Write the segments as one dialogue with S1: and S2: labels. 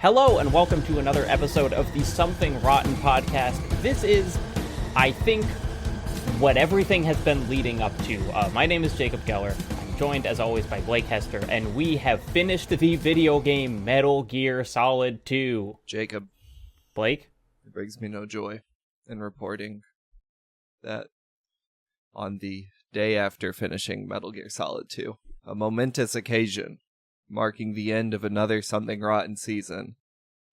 S1: Hello and welcome to another episode of the Something Rotten podcast. This is, I think, what everything has been leading up to. My name is Jacob Geller. I'm joined, as always, by Blake Hester, and we have finished the video game Metal Gear Solid 2.
S2: Jacob.
S1: Blake?
S2: It brings me no joy in reporting that on the day after finishing Metal Gear Solid 2, a momentous occasion marking the end of another Something Rotten season,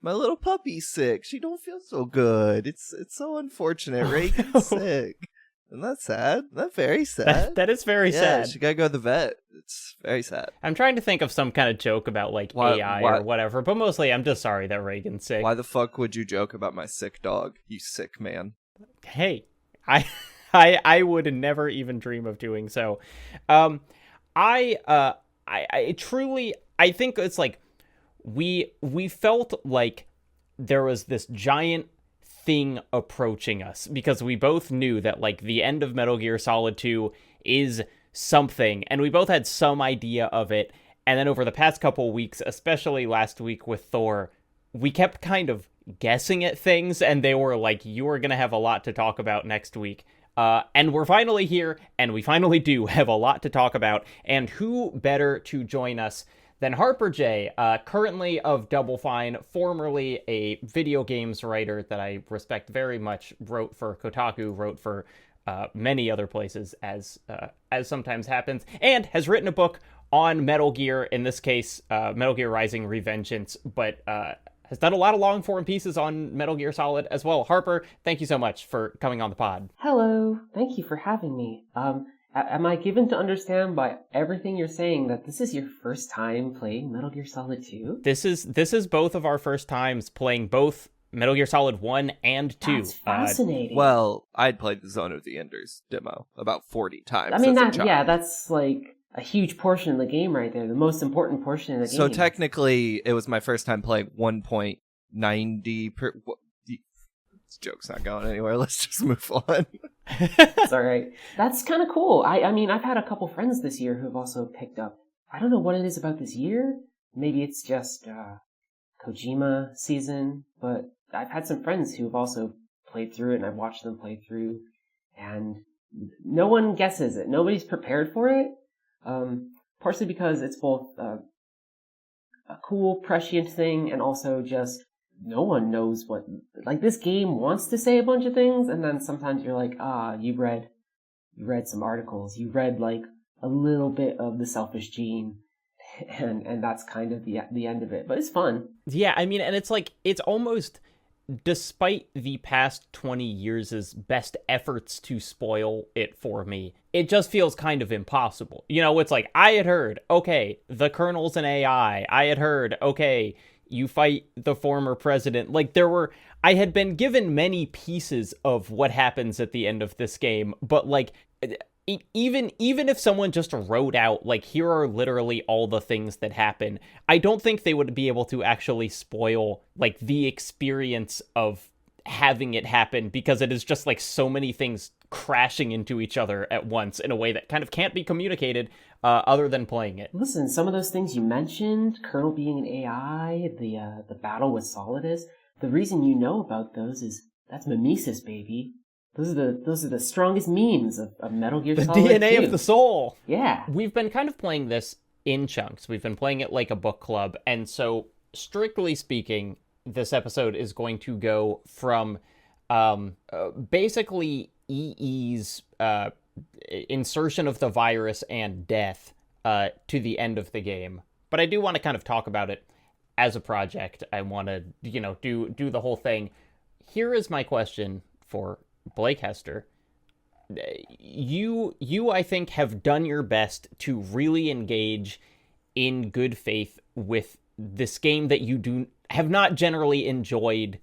S2: my little puppy's sick. She don't feel so good. It's so unfortunate. Reagan's sick. Isn't that sad? Isn't that very sad?
S1: That is very sad.
S2: She gotta go to the vet. It's very sad.
S1: I'm trying to think of some kind of joke about, like, AI or whatever, but mostly I'm just sorry that Reagan's sick.
S2: Why the fuck would you joke about my sick dog, you sick man?
S1: Hey, I would never even dream of doing so. I truly, I think it's like we felt like there was this giant thing approaching us because we both knew that, like, the end of Metal Gear Solid 2 is something, and we both had some idea of it. And then over the past couple weeks, especially last week with Thor, we kept kind of guessing at things, and they were like, you are going to have a lot to talk about next week. And we're finally here, and we finally do have a lot to talk about. And who better to join us than Harper Jay, currently of Double Fine, formerly a video games writer that I respect very much, wrote for Kotaku, wrote for many other places, as sometimes happens, and has written a book on Metal Gear, in this case, Metal Gear Rising: Revengeance, but has done a lot of long-form pieces on Metal Gear Solid as well. Harper, thank you so much for coming on the pod.
S3: Hello, thank you for having me. Am I given to understand by everything you're saying that this is your first time playing Metal Gear Solid 2?
S1: This is both of our first times playing both Metal Gear Solid 1 and 2.
S3: That's fascinating.
S2: Well, I'd played the Zone of the Enders demo about 40 times.
S3: I mean, that's like a huge portion of the game right there, the most important portion of the game.
S2: So technically, it was my first time playing 1.90 per... This joke's not going anywhere. Let's just move on.
S3: It's all right. That's kind of cool. I mean, I've had a couple friends this year who've also picked up. I don't know what it is about this year. Maybe it's just Kojima season, but I've had some friends who've also played through it, and I've watched them play through, and no one guesses it. Nobody's prepared for it. Partially because it's both a cool, prescient thing, and also just no one knows what, like, this game wants to say a bunch of things, and then sometimes you're like, you read some articles, you read like a little bit of the Selfish Gene, and that's kind of the end of it. But it's fun.
S1: Yeah, I mean, and it's like, it's almost, despite the past 20 years' best efforts to spoil it for me, it just feels kind of impossible. You know, it's like, I had heard, okay, the Colonel's an AI. I had heard, okay, you fight the former president. Like, I had been given many pieces of what happens at the end of this game, but, like, even if someone just wrote out, like, here are literally all the things that happen, I don't think they would be able to actually spoil, like, the experience of having it happen, because it is just, like, so many things crashing into each other at once in a way that kind of can't be communicated other than playing it.
S3: Listen, some of those things you mentioned, Colonel being an AI, the battle with Solidus, the reason you know about those is that's mimesis, baby. Those are the strongest memes of Metal Gear Solid 2.
S1: The DNA of the soul.
S3: Yeah.
S1: We've been kind of playing this in chunks. We've been playing it like a book club, and so, strictly speaking, this episode is going to go from basically EE's insertion of the virus and death to the end of the game. But I do want to kind of talk about it as a project. I want to, do the whole thing. Here is my question for Blake Hester. You, I think, have done your best to really engage in good faith with this game that you have not generally enjoyed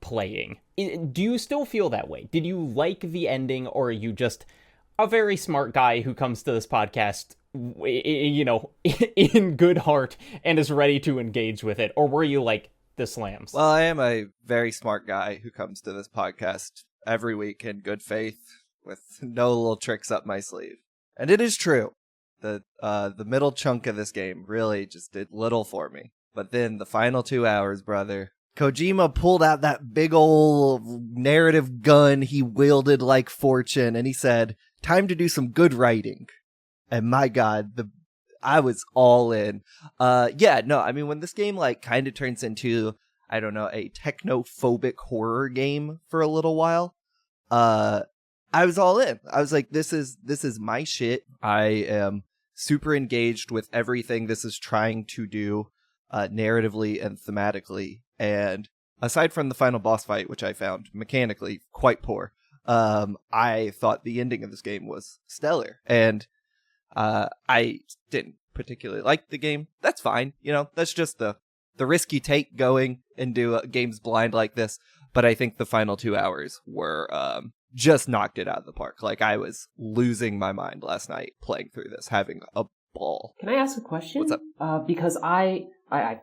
S1: playing. Do you still feel that way? Did you like the ending, or are you just a very smart guy who comes to this podcast, in good heart and is ready to engage with it? Or were you like the slams?
S2: Well, I am a very smart guy who comes to this podcast every week in good faith with no little tricks up my sleeve. And it is true that the middle chunk of this game really just did little for me. But then the final 2 hours, brother, Kojima pulled out that big old narrative gun he wielded like Fortune, and he said, time to do some good writing. And my God, I was all in. When this game like kind of turns into, I don't know, a technophobic horror game for a little while, I was all in. I was like, this is my shit. I am super engaged with everything this is trying to do, narratively and thematically. And aside from the final boss fight, which I found mechanically quite poor, I thought the ending of this game was stellar. And I didn't particularly like the game. That's fine. That's just the risk you take going into games blind like this. But I think the final 2 hours were just knocked it out of the park. Like, I was losing my mind last night playing through this, having a ball.
S3: Can I ask a question?
S2: What's up?
S3: Because I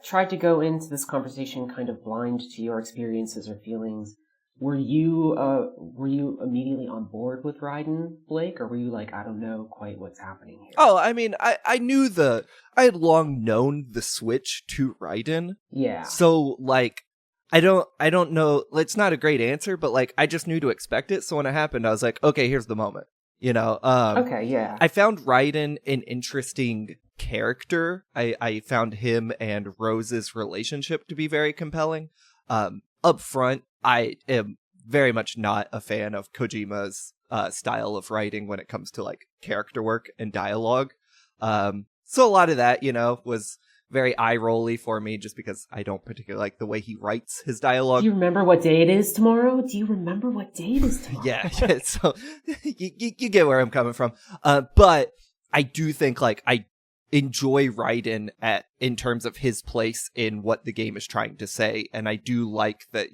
S3: tried to go into this conversation kind of blind to your experiences or feelings. Were you immediately on board with Raiden, Blake, or were you like, I don't know quite what's happening here?
S2: Oh, I mean, I knew I had long known the switch to Raiden.
S3: Yeah.
S2: So, like, I don't know, it's not a great answer, but like, I just knew to expect it. So when it happened, I was like, okay, here's the moment.
S3: Okay, yeah.
S2: I found Raiden an interesting character. I found him and Rose's relationship to be very compelling. Up front, I am very much not a fan of Kojima's style of writing when it comes to like character work and dialogue. So a lot of that, was very eye-rolly for me just because I don't particularly like the way he writes his dialogue.
S3: Do you remember what day it is tomorrow?
S2: Yeah, so you get where I'm coming from. But I do think like I enjoy Raiden in terms of his place in what the game is trying to say, and I do like that,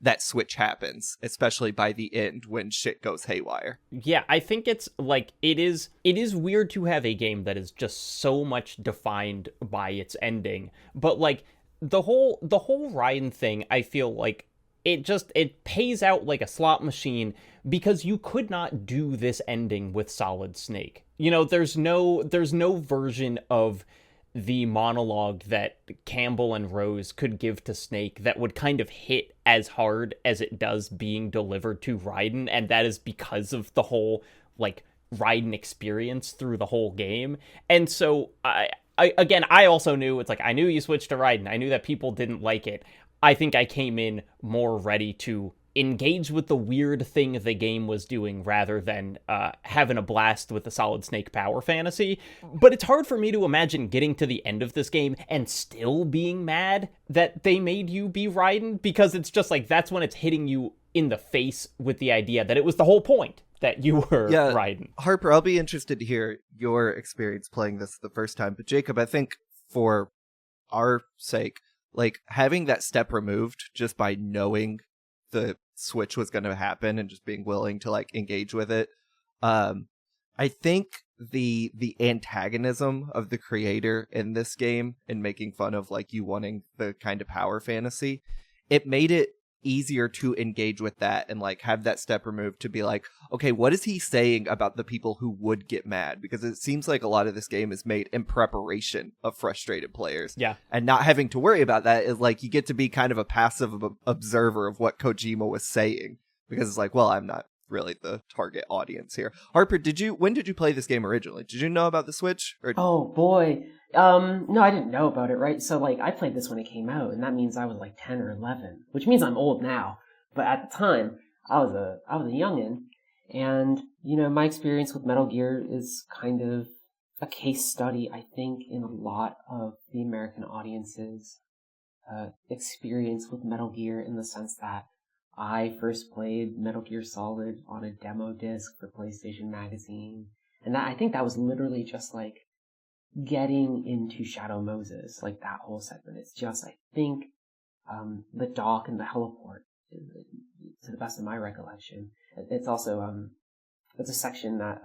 S2: that switch happens, especially by the end when shit goes haywire.
S1: Yeah, I think it's like it is weird to have a game that is just so much defined by its ending, but like the whole Raiden thing, I feel like it pays out like a slot machine because you could not do this ending with Solid Snake. There's no version of the monologue that Campbell and Rose could give to Snake that would kind of hit as hard as it does being delivered to Raiden, and that is because of the whole like Raiden experience through the whole game. And so I also knew it's like I knew you switched to Raiden. I knew that people didn't like it. I think I came in more ready to engage with the weird thing the game was doing rather than having a blast with the Solid Snake power fantasy. But it's hard for me to imagine getting to the end of this game and still being mad that they made you be Raiden, because it's just like that's when it's hitting you in the face with the idea that it was the whole point that you were Raiden.
S2: Harper, I'll be interested to hear your experience playing this the first time. But Jacob, I think for our sake, like having that step removed just by knowing the switch was going to happen and just being willing to like engage with it. I think the antagonism of the creator in this game and making fun of like you wanting the kind of power fantasy, it made it easier to engage with that and like have that step removed to be like, okay, what is he saying about the people who would get mad? Because it seems like a lot of this game is made in preparation of frustrated players.
S1: Yeah.
S2: And not having to worry about that is like you get to be kind of a passive observer of what Kojima was saying, because it's like, well, I'm not really the target audience here. Harper, when did you play this game originally? Did you know about the Switch? Or...
S3: Oh boy. No, I didn't know about it, right? So like I played this when it came out, and that means I was like 10 or 11, which means I'm old now. But at the time, I was a youngin', and my experience with Metal Gear is kind of a case study, I think, in a lot of the American audience's experience with Metal Gear, in the sense that I first played Metal Gear Solid on a demo disc for PlayStation Magazine, and I think that was literally just like getting into Shadow Moses, like that whole segment. It's just, I think, the dock and the heliport, to the best of my recollection. It's also, it's a section that,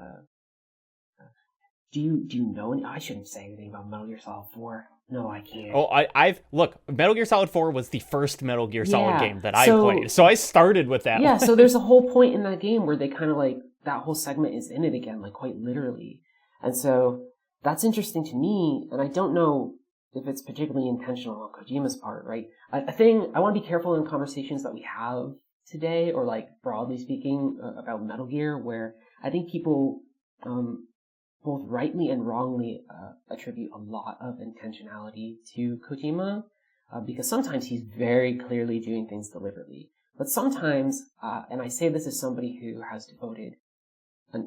S3: do you know any? I shouldn't say anything about Metal Gear Solid 4. No, I can't.
S1: Oh, look, Metal Gear Solid 4 was the first Metal Gear Solid game that I played, so I started with that.
S3: Yeah, so there's a whole point in that game where they kind of like, that whole segment is in it again, like quite literally. And so, that's interesting to me, and I don't know if it's particularly intentional on Kojima's part, right? A thing I want to be careful in conversations that we have today, or like broadly speaking about Metal Gear, where I think people both rightly and wrongly attribute a lot of intentionality to Kojima, because sometimes he's very clearly doing things deliberately. But sometimes, and I say this as somebody who has devoted a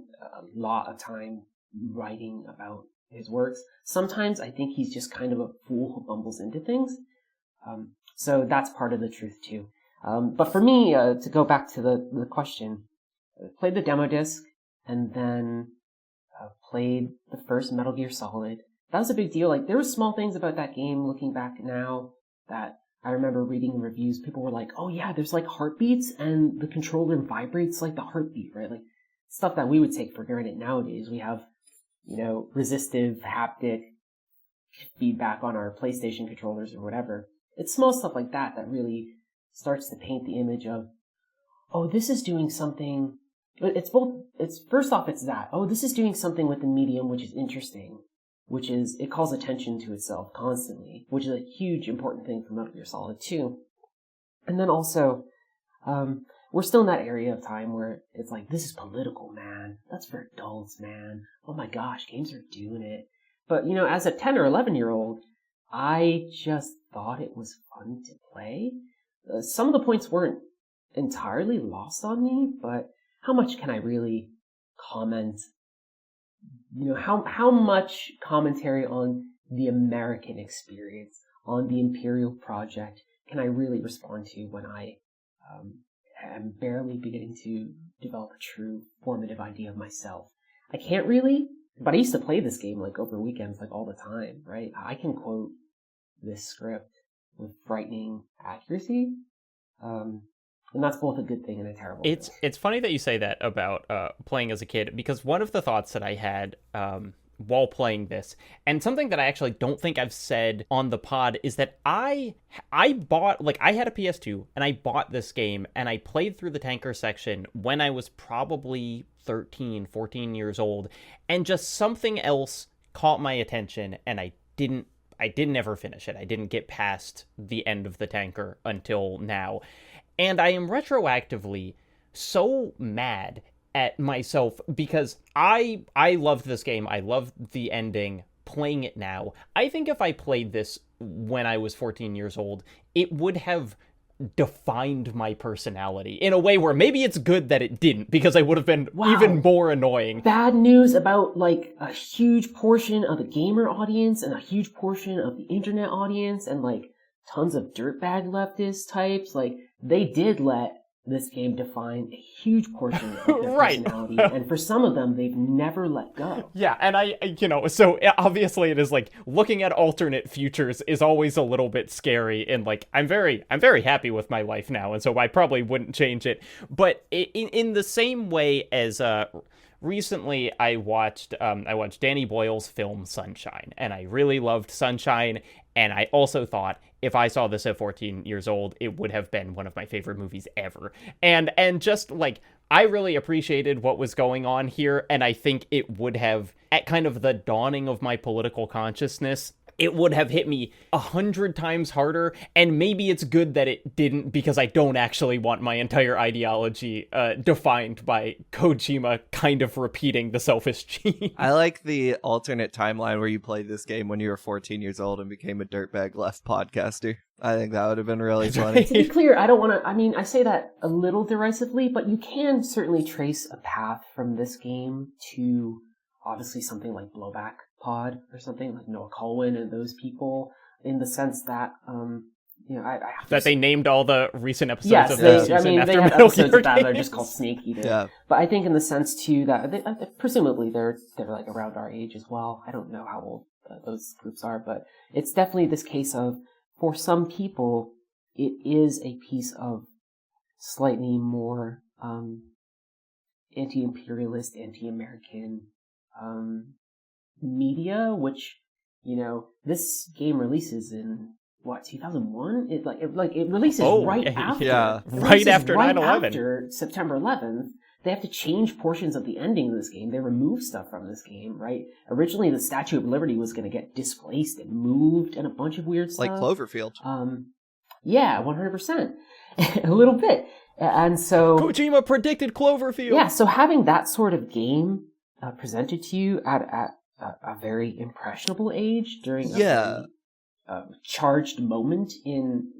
S3: lot of time writing about his works, sometimes I think he's just kind of a fool who bumbles into things. So that's part of the truth too. But for me, to go back to the question, I played the demo disc and then played the first Metal Gear Solid. That was a big deal. Like, there were small things about that game looking back now that I remember reading reviews. People were like, oh yeah, there's like heartbeats and the controller vibrates like the heartbeat, right? Like stuff that we would take for granted nowadays. We have, resistive haptic feedback on our PlayStation controllers or whatever. It's small stuff like that that really starts to paint the image of, oh, this is doing something. First off, it's that, oh, this is doing something with the medium which is interesting, which is, it calls attention to itself constantly, which is a huge important thing for Metal Gear Solid 2. And then also, we're still in that area of time where it's like, this is political, man. That's for adults, man. Oh my gosh, games are doing it. But, as a 10 or 11-year-old, I just thought it was fun to play. Some of the points weren't entirely lost on me, but how much can I really comment? How much commentary on the American experience, on the Imperial Project, can I really respond to when I am barely beginning to develop a true formative idea of myself? I can't really, but I used to play this game like over weekends, like all the time, right? I can quote this script with frightening accuracy. And that's both a good thing and a terrible thing.
S1: It's funny that you say that about playing as a kid, because one of the thoughts that I had while playing this, and something that I actually don't think I've said on the pod, is that I bought, like, I had a PS2 and I bought this game and I played through the tanker section when I was probably 13, 14 years old, and just something else caught my attention and I didn't ever finish it. I didn't get past the end of the tanker until now. And I am retroactively so mad at myself because I loved this game. I loved the ending. Playing it now, I think if I played this when I was 14 years old, it would have defined my personality in a way where maybe it's good that it didn't, because I would have been even more annoying.
S3: Bad news about like a huge portion of the gamer audience and a huge portion of the internet audience and like tons of dirtbag leftist types. Like, they did let this game define a huge portion of their personality, and for some of them, they've never let go.
S1: Yeah, and so obviously it is like, looking at alternate futures is always a little bit scary, and like, I'm very happy with my life now, and so I probably wouldn't change it. But in the same way as recently I watched Danny Boyle's film Sunshine, and I really loved Sunshine, and I also thought if I saw this at 14 years old, it would have been one of my favorite movies ever. And just like, I really appreciated what was going on here, and I think it would have, at kind of the dawning of my political consciousness, it would have hit me 100 times harder, and maybe it's good that it didn't, because I don't actually want my entire ideology defined by Kojima kind of repeating the selfish gene.
S2: I like the alternate timeline where you played this game when you were 14 years old and became a dirtbag left podcaster. I think that would have been really funny.
S3: To be clear, I don't want to, I say that a little derisively, but you can certainly trace a path from this game to obviously something like Blowback Pod or something like Noah Colwyn and those people, in the sense that
S1: they named all the recent episodes of
S3: the
S1: season after
S3: they have
S1: Metal
S3: episodes
S1: Gear
S3: of that
S1: games.
S3: are just called Snake Eater.
S2: Yeah.
S3: But I think in the sense too that presumably they're like around our age as well. I don't know how old those groups are, but it's definitely this case of, for some people, it is a piece of slightly more anti-imperialist, anti-American media, which, this game releases in 2001? It releases right after
S1: 9/11.
S3: After September 11th. they have to change portions of the ending of this game. They remove stuff from this game, right? Originally, the Statue of Liberty was going to get displaced and moved and a bunch of weird stuff.
S2: Like Cloverfield.
S3: Yeah, 100%. A little bit. And so...
S1: Kojima predicted Cloverfield!
S3: Yeah, so having that sort of game presented to you at a very impressionable age during a very, charged moment in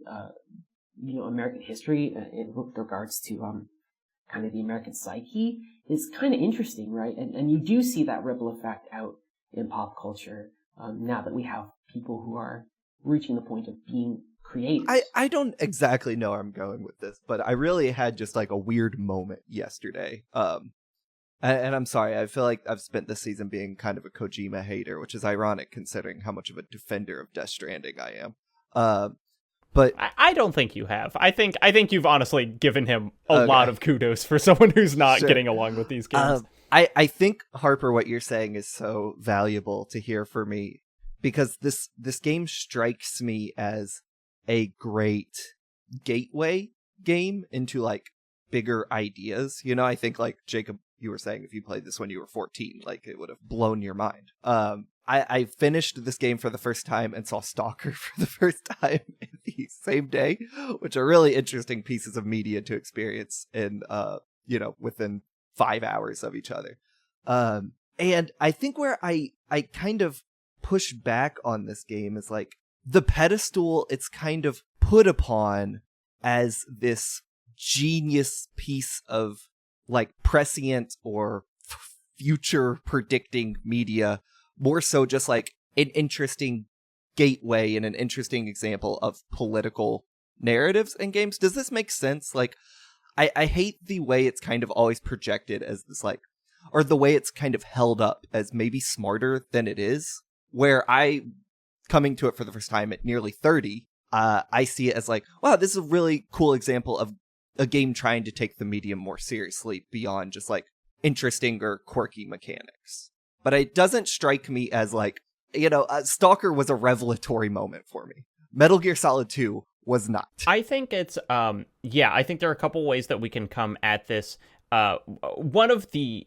S3: American history in regards to kind of the American psyche is kind of interesting, right? And you do see that ripple effect out in pop culture now that we have people who are reaching the point of being creative.
S2: I don't exactly know where I'm going with this, but I really had just like a weird moment yesterday. And I'm sorry, I feel like I've spent this season being kind of a Kojima hater, which is ironic considering how much of a defender of Death Stranding I am. But
S1: I don't think you have. I think you've honestly given him a lot of kudos for someone who's not getting along with these games.
S2: I think, Harper, what you're saying is so valuable to hear for me, because this game strikes me as a great gateway game into like bigger ideas. You know, I think like Jacob, you were saying if you played this when you were 14, like it would have blown your mind. I finished this game for the first time and saw Stalker for the first time in the same day, which are really interesting pieces of media to experience in, within 5 hours of each other. And I think where I kind of push back on this game is like the pedestal it's kind of put upon as this genius piece of like prescient or future predicting media, more so just like an interesting gateway and an interesting example of political narratives in games. Does this make sense? Like, I hate the way it's kind of always projected as this like, or the way it's kind of held up as maybe smarter than it is, where coming to it for the first time at nearly 30, I see it as like, wow, this is a really cool example of a game trying to take the medium more seriously beyond just like interesting or quirky mechanics. But it doesn't strike me as like, Stalker was a revelatory moment for me. Metal Gear Solid 2 was not.
S1: I think it's, I think there are a couple ways that we can come at this. One of the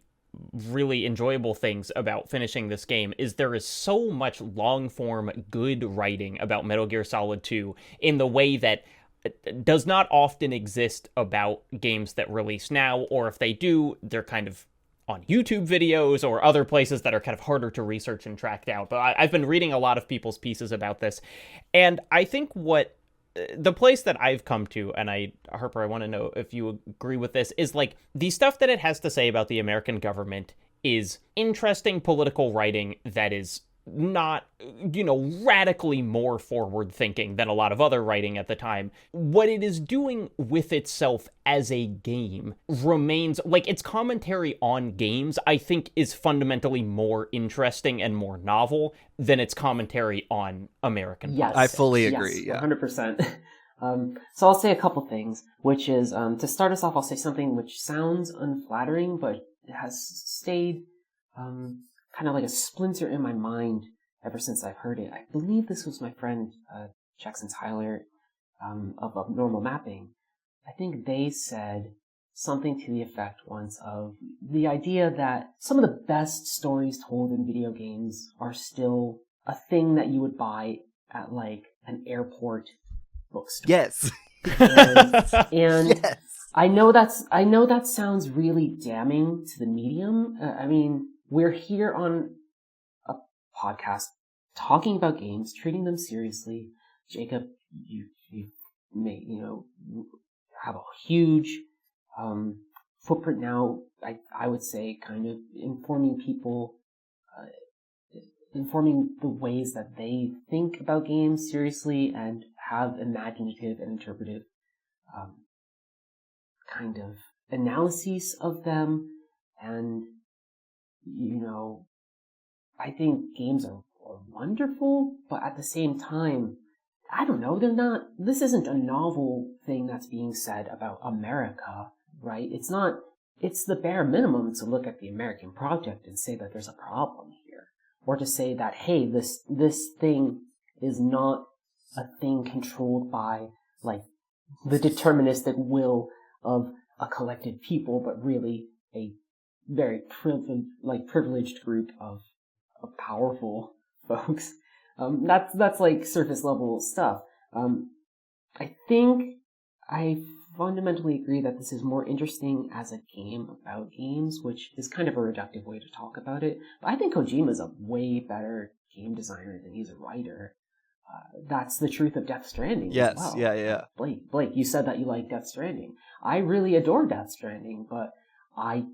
S1: really enjoyable things about finishing this game is there is so much long-form good writing about Metal Gear Solid 2 in the way that does not often exist about games that release now, or if they do, they're kind of on YouTube videos or other places that are kind of harder to research and track down. But I've been reading a lot of people's pieces about this, and I think the place that I've come to, and Harper, I want to know if you agree with this, is like the stuff that it has to say about the American government is interesting political writing that is not, radically more forward thinking than a lot of other writing at the time. What it is doing with itself as a game remains, like, its commentary on games, I think, is fundamentally more interesting and more novel than its commentary on American.
S3: Yes,
S2: I fully agree.
S3: Yes,
S2: yeah,
S3: 100%. So I'll say a couple things, which is, to start us off, I'll say something which sounds unflattering, but it has stayed kind of like a splinter in my mind ever since I've heard it. I believe this was my friend Jackson Tyler of Normal Mapping. I think they said something to the effect once of the idea that some of the best stories told in video games are still a thing that you would buy at like an airport bookstore.
S2: Yes.
S3: And
S2: yes.
S3: I know that sounds really damning to the medium. I mean, we're here on a podcast talking about games, treating them seriously. Jacob, you may, have a huge footprint now, I would say, kind of informing people, informing the ways that they think about games seriously and have imaginative and interpretive kind of analyses of them. And I think games are wonderful, but at the same time, I don't know, this isn't a novel thing that's being said about America, right? It's the bare minimum to look at the American project and say that there's a problem here. Or to say that, hey, this thing is not a thing controlled by, like, the deterministic will of a collected people, but really a very privileged group of powerful folks. That's like surface level stuff. I think I fundamentally agree that this is more interesting as a game about games, which is kind of a reductive way to talk about it. But I think Kojima's a way better game designer than he's a writer. That's the truth of Death Stranding.
S2: Yes,
S3: as well.
S2: yeah.
S3: Blake, you said that you like Death Stranding. I really adore Death Stranding, but I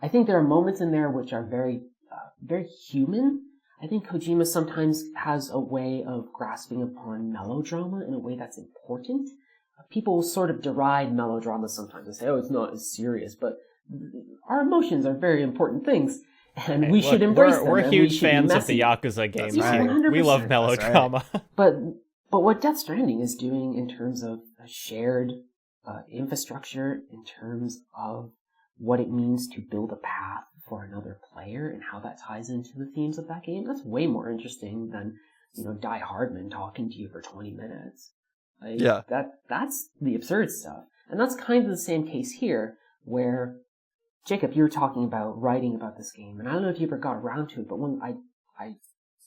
S3: think there are moments in there which are very, very human. I think Kojima sometimes has a way of grasping upon melodrama in a way that's important. People sort of deride melodrama sometimes and say, oh, it's not as serious, but our emotions are very important things, and we should embrace them.
S1: We're huge fans of the Yakuza games here. We love melodrama.
S3: Right. But what Death Stranding is doing in terms of a shared infrastructure, in terms of what it means to build a path for another player and how that ties into the themes of that game, that's way more interesting than, Die Hardman talking to you for 20 minutes. That's the absurd stuff. And that's kind of the same case here, where, Jacob, you were talking about writing about this game, and I don't know if you ever got around to it, but when I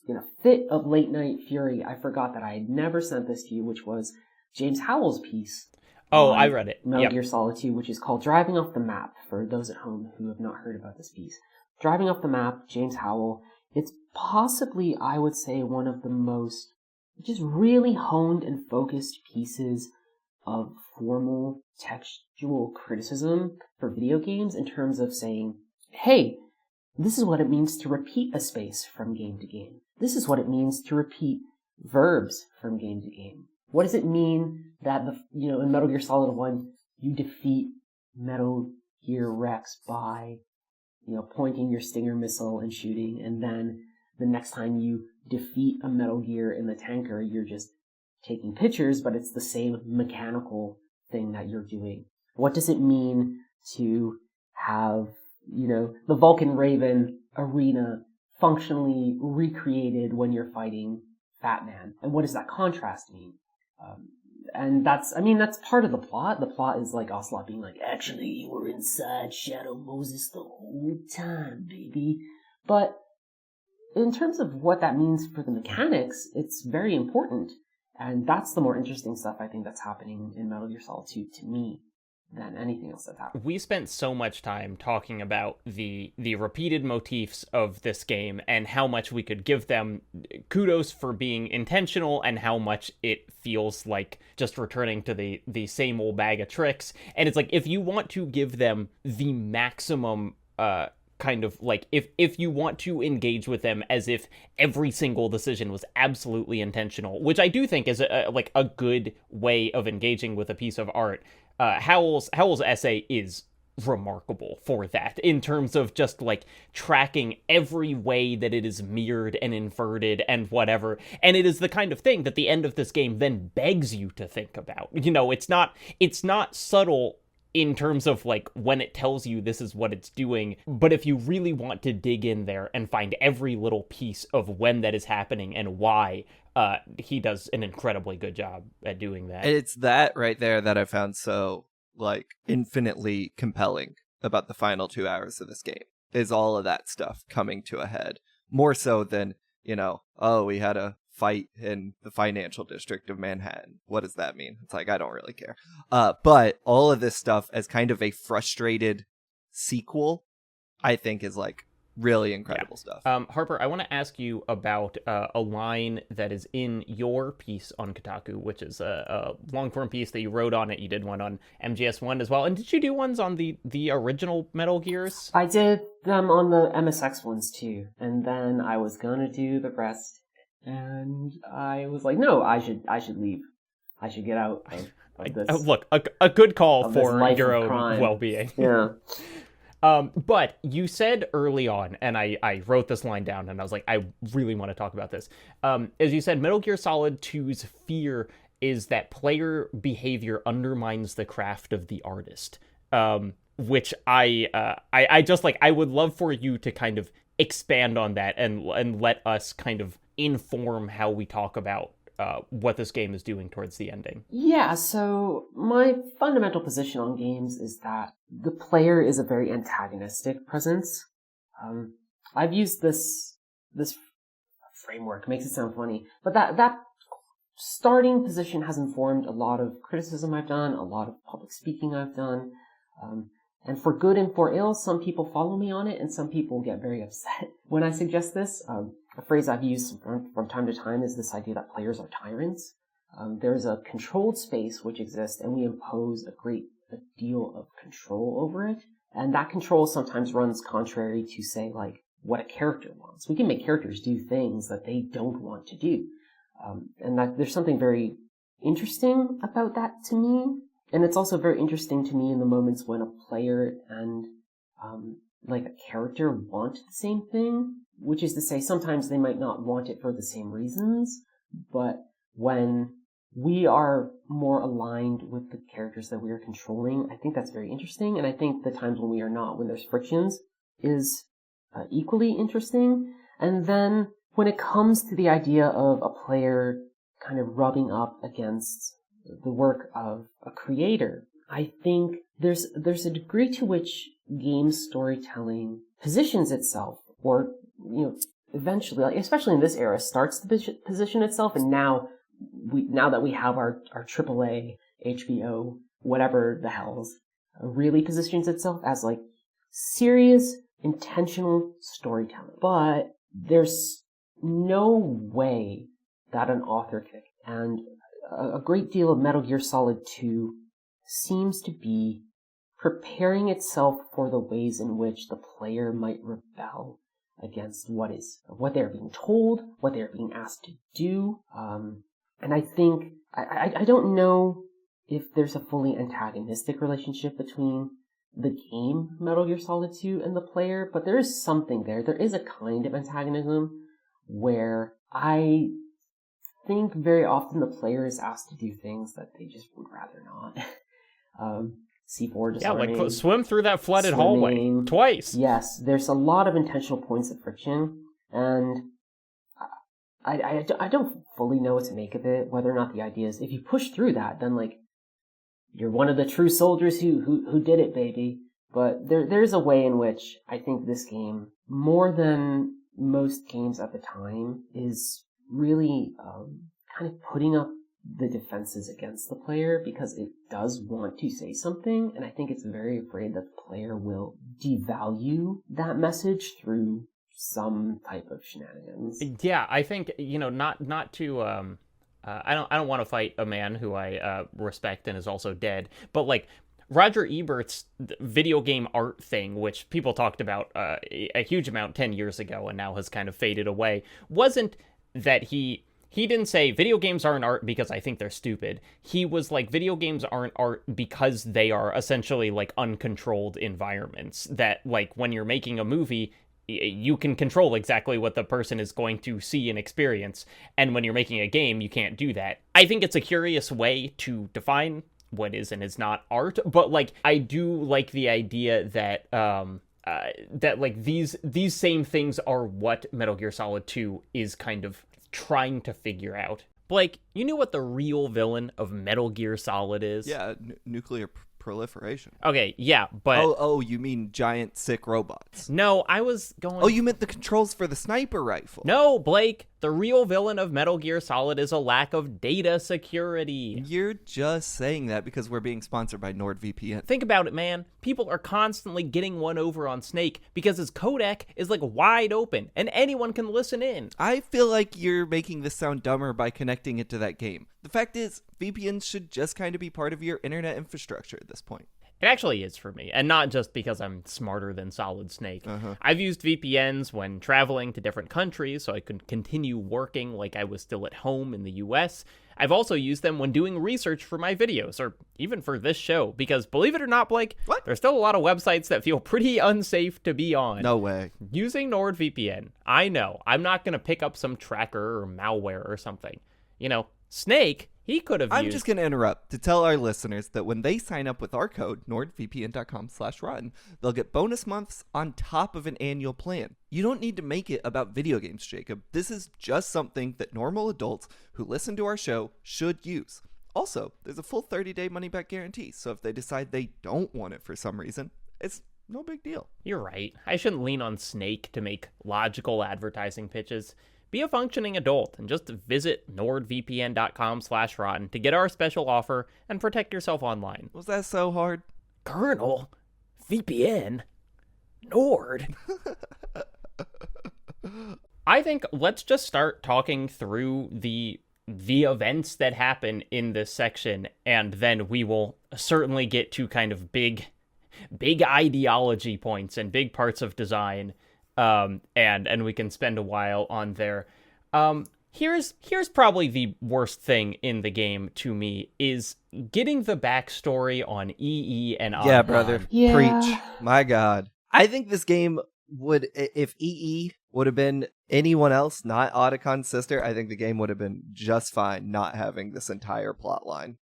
S3: in a fit of late night fury, I forgot that I had never sent this to you, which was James Howell's piece.
S1: Oh, I read it.
S3: Metal Gear Solid 2, which is called Driving Off the Map, for those at home who have not heard about this piece. Driving Off the Map, James Howell. It's possibly, I would say, one of the most just really honed and focused pieces of formal textual criticism for video games in terms of saying, hey, this is what it means to repeat a space from game to game. This is what it means to repeat verbs from game to game. What does it mean that in Metal Gear Solid 1, you defeat Metal Gear Rex by, pointing your Stinger missile and shooting, and then the next time you defeat a Metal Gear in the tanker, you're just taking pictures, but it's the same mechanical thing that you're doing. What does it mean to have, the Vulcan Raven arena functionally recreated when you're fighting Fat Man? And what does that contrast mean? And that's part of the plot. The plot is like Ocelot being like, actually, you were inside Shadow Moses the whole time, baby. But in terms of what that means for the mechanics, it's very important. And that's the more interesting stuff, I think, that's happening in Metal Gear Solid 2 to me than anything else that's happened.
S1: We spent so much time talking about the repeated motifs of this game and how much we could give them kudos for being intentional and how much it feels like just returning to the same old bag of tricks. And it's like, if you want to give them the maximum kind of like, if you want to engage with them as if every single decision was absolutely intentional, which I do think is a good way of engaging with a piece of art, Howell's essay is remarkable for that, in terms of just like tracking every way that it is mirrored and inverted and whatever. And it is the kind of thing that the end of this game then begs you to think about. It's not subtle in terms of like when it tells you this is what it's doing, but if you really want to dig in there and find every little piece of when that is happening and why, he does an incredibly good job at doing that.
S2: It's that right there that I found so like infinitely compelling about the final 2 hours of this game, is all of that stuff coming to a head, more so than, we had a fight in the financial district of Manhattan. What does that mean? It's like, I don't really care. But all of this stuff as kind of a frustrated sequel, I think is like really incredible stuff.
S1: Harper, I want to ask you about a line that is in your piece on Kotaku, which is a long-form piece that you wrote on it. You did one on MGS1 as well. And did you do ones on the original Metal Gears?
S3: I did them on the MSX ones too. And then I was gonna do the rest. And I was like, no, I should leave. I should get out of this.
S1: Look, a good call for your own well-being.
S3: Yeah.
S1: But you said early on, and I wrote this line down, and I was like, I really want to talk about this. As you said, Metal Gear Solid 2's fear is that player behavior undermines the craft of the artist. Which I just like, I would love for you to kind of expand on that and let us kind of inform how we talk about what this game is doing towards the ending.
S3: Yeah, so my fundamental position on games is that the player is a very antagonistic presence. I've used this framework, makes it sound funny, but that starting position has informed a lot of criticism I've done, a lot of public speaking I've done, and for good and for ill, some people follow me on it, and some people get very upset when I suggest this. A phrase I've used from time to time is this idea that players are tyrants. There's a controlled space which exists, and we impose a deal of control over it, and that control sometimes runs contrary to, say, like, what a character wants. We can make characters do things that they don't want to do. And that there's something very interesting about that to me. And it's also very interesting to me in the moments when a player and, like a character want the same thing, which is to say sometimes they might not want it for the same reasons, but when we are more aligned with the characters that we are controlling, I think that's very interesting. And I think the times when we are not, when there's frictions, is equally interesting. And then when it comes to the idea of a player kind of rubbing up against the work of a creator, I think there's a degree to which game storytelling positions itself, or, eventually, like, especially in this era, starts to position itself, and now that we have our AAA, HBO, whatever the hells, really positions itself as, like, serious, intentional storytelling. But there's no way that an author can, and a great deal of Metal Gear Solid 2 seems to be preparing itself for the ways in which the player might rebel against what they're being told, what they're being asked to do. And I think, I don't know if there's a fully antagonistic relationship between the game Metal Gear Solid 2 and the player, but there is something there. There is a kind of antagonism where I think very often the player is asked to do things that they just would rather not. C4 disarming.
S1: Yeah, like swim through that flooded hallway twice.
S3: Yes, there's a lot of intentional points of friction, and I don't fully know what to make of it, whether or not the idea is, if you push through that, then, like, you're one of the true soldiers who did it, baby. But there's a way in which I think this game, more than most games at the time, is really kind of putting up the defenses against the player, because it does want to say something, and I think it's very afraid that the player will devalue that message through some type of shenanigans.
S1: Yeah, I think, not to I don't want to fight a man who I respect and is also dead, but, like, Roger Ebert's video game art thing, which people talked about a huge amount 10 years ago and now has kind of faded away, wasn't that he didn't say video games aren't art because I think they're stupid. He was like, video games aren't art because they are essentially, like, uncontrolled environments that, like, when you're making a movie, you can control exactly what the person is going to see and experience. And when you're making a game, you can't do that. I think it's a curious way to define what is and is not art, but, like, I do like the idea that that, like, these same things are what Metal Gear Solid 2 is kind of trying to figure out. Blake, you knew what the real villain of Metal Gear Solid is?
S2: Yeah, nuclear proliferation.
S1: Okay, yeah, but...
S2: Oh, you mean giant sick robots.
S1: No, I was going...
S2: Oh, you meant the controls for the sniper rifle.
S1: No, Blake, the real villain of Metal Gear Solid is a lack of data security.
S2: You're just saying that because we're being sponsored by NordVPN.
S1: Think about it, man. People are constantly getting one over on Snake because his codec is, like, wide open and anyone can listen in.
S2: I feel like you're making this sound dumber by connecting it to that game. The fact is, VPNs should just kind of be part of your internet infrastructure at this point.
S1: It actually is for me, and not just because I'm smarter than Solid Snake. I've used VPNs when traveling to different countries so I could continue working like I was still at home in the US. I've also used them when doing research for my videos, or even for this show, because believe it or not, Blake, there's still a lot of websites that feel pretty unsafe to be on.
S2: No way.
S1: Using NordVPN, I know, I'm not going to pick up some tracker or malware or something. Snake He could have
S2: I'm
S1: used...
S2: just going to interrupt to tell our listeners that when they sign up with our code, nordvpn.com/rotten, they'll get bonus months on top of an annual plan. You don't need to make it about video games, Jacob. This is just something that normal adults who listen to our show should use. Also, there's a full 30-day money-back guarantee, so if they decide they don't want it for some reason, it's no big deal.
S1: You're right. I shouldn't lean on Snake to make logical advertising pitches. Be a functioning adult and just visit nordvpn.com/rotten to get our special offer and protect yourself online.
S2: Was that so hard?
S1: Colonel, VPN, Nord. I think let's just start talking through the events that happen in this section, and then we will certainly get to kind of big ideology points and big parts of design. And we can spend a while on there. Here's probably the worst thing in the game to me is getting the backstory on EE and Otacon.
S2: Yeah, brother.
S3: Yeah.
S2: Preach. My God. I think this game would, if EE would have been anyone else, not Otacon's sister, I think the game would have been just fine not having this entire plot line.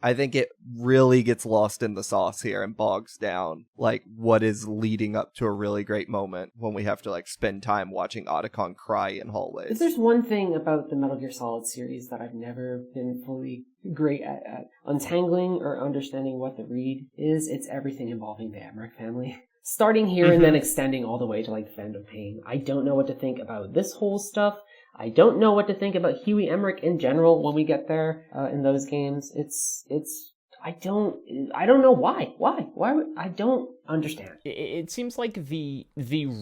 S2: I think it really gets lost in the sauce here and bogs down like what is leading up to a really great moment when we have to like spend time watching Otacon cry in hallways.
S3: If there's one thing about the Metal Gear Solid series that I've never been fully great at untangling or understanding what the read is, it's everything involving the Emmerich family. Starting here and then extending all the way to like the Phantom Pain. I don't know what to think about this whole stuff. I don't know what to think about Huey Emmerich in general when we get there in those games. I don't know why. I don't understand.
S1: It seems like the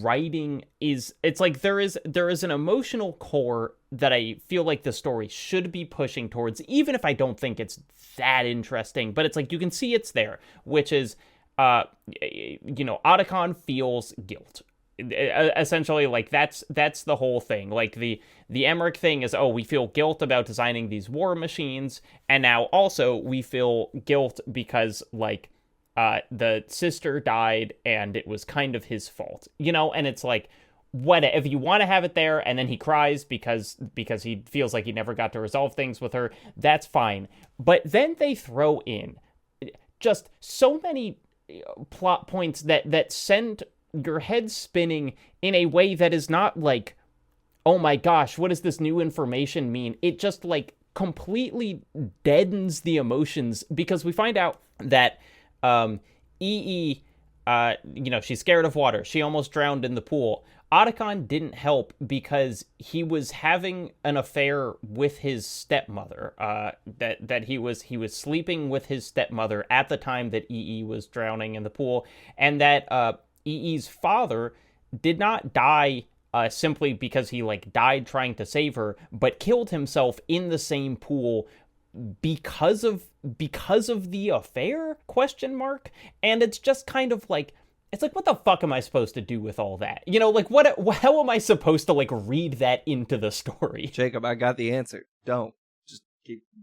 S1: writing is, it's like there is an emotional core that I feel like the story should be pushing towards, even if I don't think it's that interesting. But it's like you can see it's there, which is, Otacon feels guilt. Essentially, like that's the whole thing. Like the Emmerich thing is, we feel guilt about designing these war machines, and now also we feel guilt because like the sister died and it was kind of his fault, and it's like, what if you want to have it there and then he cries because he feels like he never got to resolve things with her, that's fine. But then they throw in just so many plot points that send your head spinning in a way that is not like, oh my gosh, what does this new information mean? It just like completely deadens the emotions, because we find out that EE, she's scared of water. She almost drowned in the pool. Otacon didn't help because he was having an affair with his stepmother. That he was sleeping with his stepmother at the time that EE was drowning in the pool, and that EE's father did not die simply because he like died trying to save her, but killed himself in the same pool because of the affair ? And it's just kind of like, it's like, what the fuck am I supposed to do with all that? How am I supposed to like read that into the story?
S2: Jacob, I got the answer. Don't.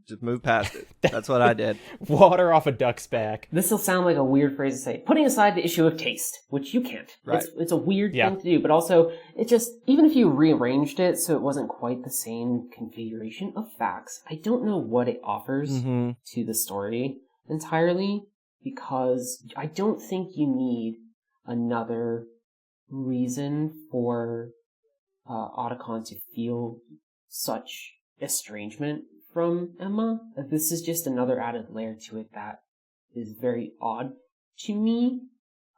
S2: Just move past it. That's what I did.
S1: Water off a duck's back.
S3: This will sound like a weird phrase to say. Putting aside the issue of taste, which you can't.
S2: Right.
S3: It's a weird thing to do, but also, it just, even if you rearranged it so it wasn't quite the same configuration of facts, I don't know what it offers to the story entirely, because I don't think you need another reason for Otacon to feel such estrangement from Emma. This is just another added layer to it that is very odd to me.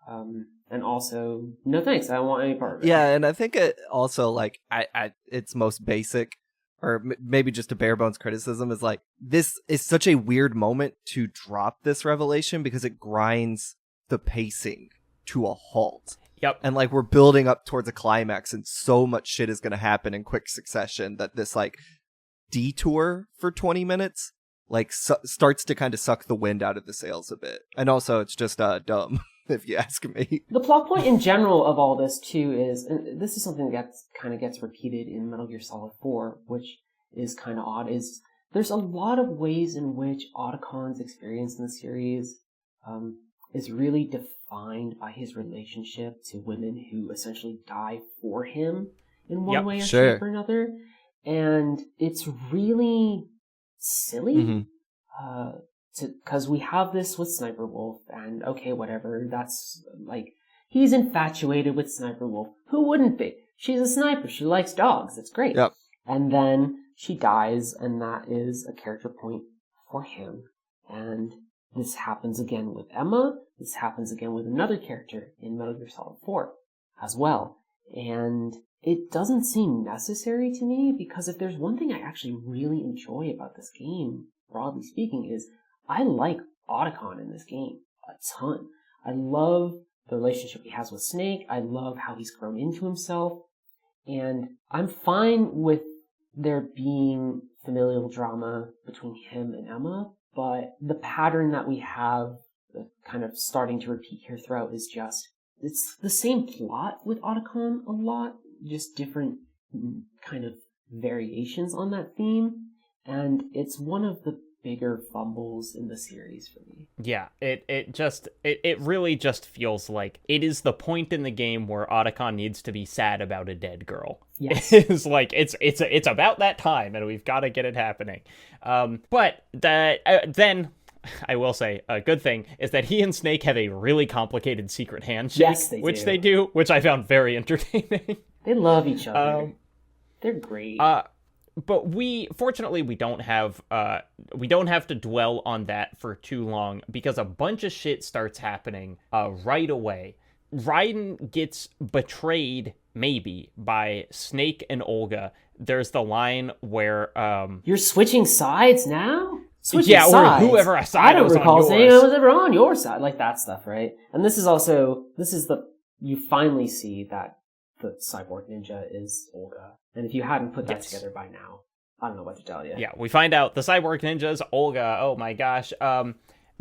S3: And also, no thanks, I don't want any part of it.
S2: Yeah, and I think it also, like, I its most basic, or maybe just a bare bones criticism, is like, this is such a weird moment to drop this revelation because it grinds the pacing to a halt.
S1: Yep.
S2: And like, we're building up towards a climax and so much shit is going to happen in quick succession that this like detour for 20 minutes like starts to kind of suck the wind out of the sails a bit. And also it's just dumb if you ask me.
S3: The plot point in general of all this too is, and this is something that gets repeated in Metal Gear Solid 4, which is kind of odd, is there's a lot of ways in which Otacon's experience in the series is really defined by his relationship to women who essentially die for him in one way or shape or another. And it's really silly.
S2: Mm-hmm.
S3: Because we have this with Sniper Wolf, and okay, whatever, that's like, he's infatuated with Sniper Wolf. Who wouldn't be? She's a sniper, she likes dogs, it's great.
S2: Yep.
S3: And then she dies, and that is a character point for him. And this happens again with Emma, this happens again with another character in Metal Gear Solid 4 as well. And it doesn't seem necessary to me, because if there's one thing I actually really enjoy about this game, broadly speaking, is I like Otacon in this game a ton. I love the relationship he has with Snake. I love how he's grown into himself. And I'm fine with there being familial drama between him and Emma, but the pattern that we have kind of starting to repeat here throughout is just, it's the same plot with Otacon a lot, just different kind of variations on that theme. And it's one of the bigger fumbles in the series for me.
S1: Yeah, it really just feels like it is the point in the game where Otacon needs to be sad about a dead girl.
S3: Yes.
S1: It's like it's about that time, and we've got to get it happening. But then I will say a good thing is that he and Snake have a really complicated secret handshake,
S3: yes,
S1: they do, which I found very entertaining.
S3: They love each other. They're great.
S1: But fortunately we don't have to dwell on that for too long, because a bunch of shit starts happening right away. Raiden gets betrayed, maybe, by Snake and Olga. There's the line where
S3: you're switching sides now? Switching
S1: yeah,
S3: sides?
S1: Or whoever side
S3: I don't
S1: was
S3: recall
S1: on
S3: saying
S1: yours.
S3: I was ever on your side, like that stuff, right? And you finally see that the cyborg ninja is Olga. And if you hadn't put that together by now, I don't know what to tell you.
S1: Yeah, we find out the cyborg ninja's Olga. Oh my gosh.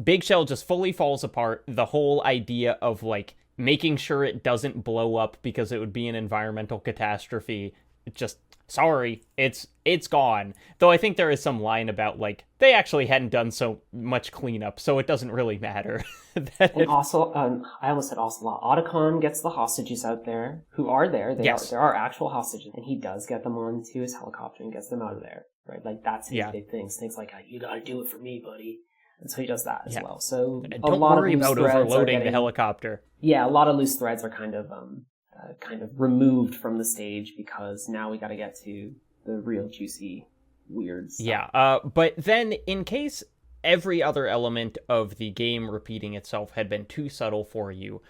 S1: Big Shell just fully falls apart. The whole idea of like making sure it doesn't blow up because it would be an environmental catastrophe. Just sorry, it's gone. Though I think there is some line about like they actually hadn't done so much cleanup, so it doesn't really matter.
S3: And also, I almost said Ocelot. Otacon gets the hostages out there who are there. There are actual hostages, and he does get them onto his helicopter and gets them out of there. Right, like that's his big thing. Things like, you gotta do it for me, buddy. And so he does that as well. So
S1: don't worry about overloading the helicopter.
S3: Yeah, a lot of loose threads are kind of removed from the stage, because now we got to get to the real juicy weird stuff.
S1: Yeah, but then in case every other element of the game repeating itself had been too subtle for you,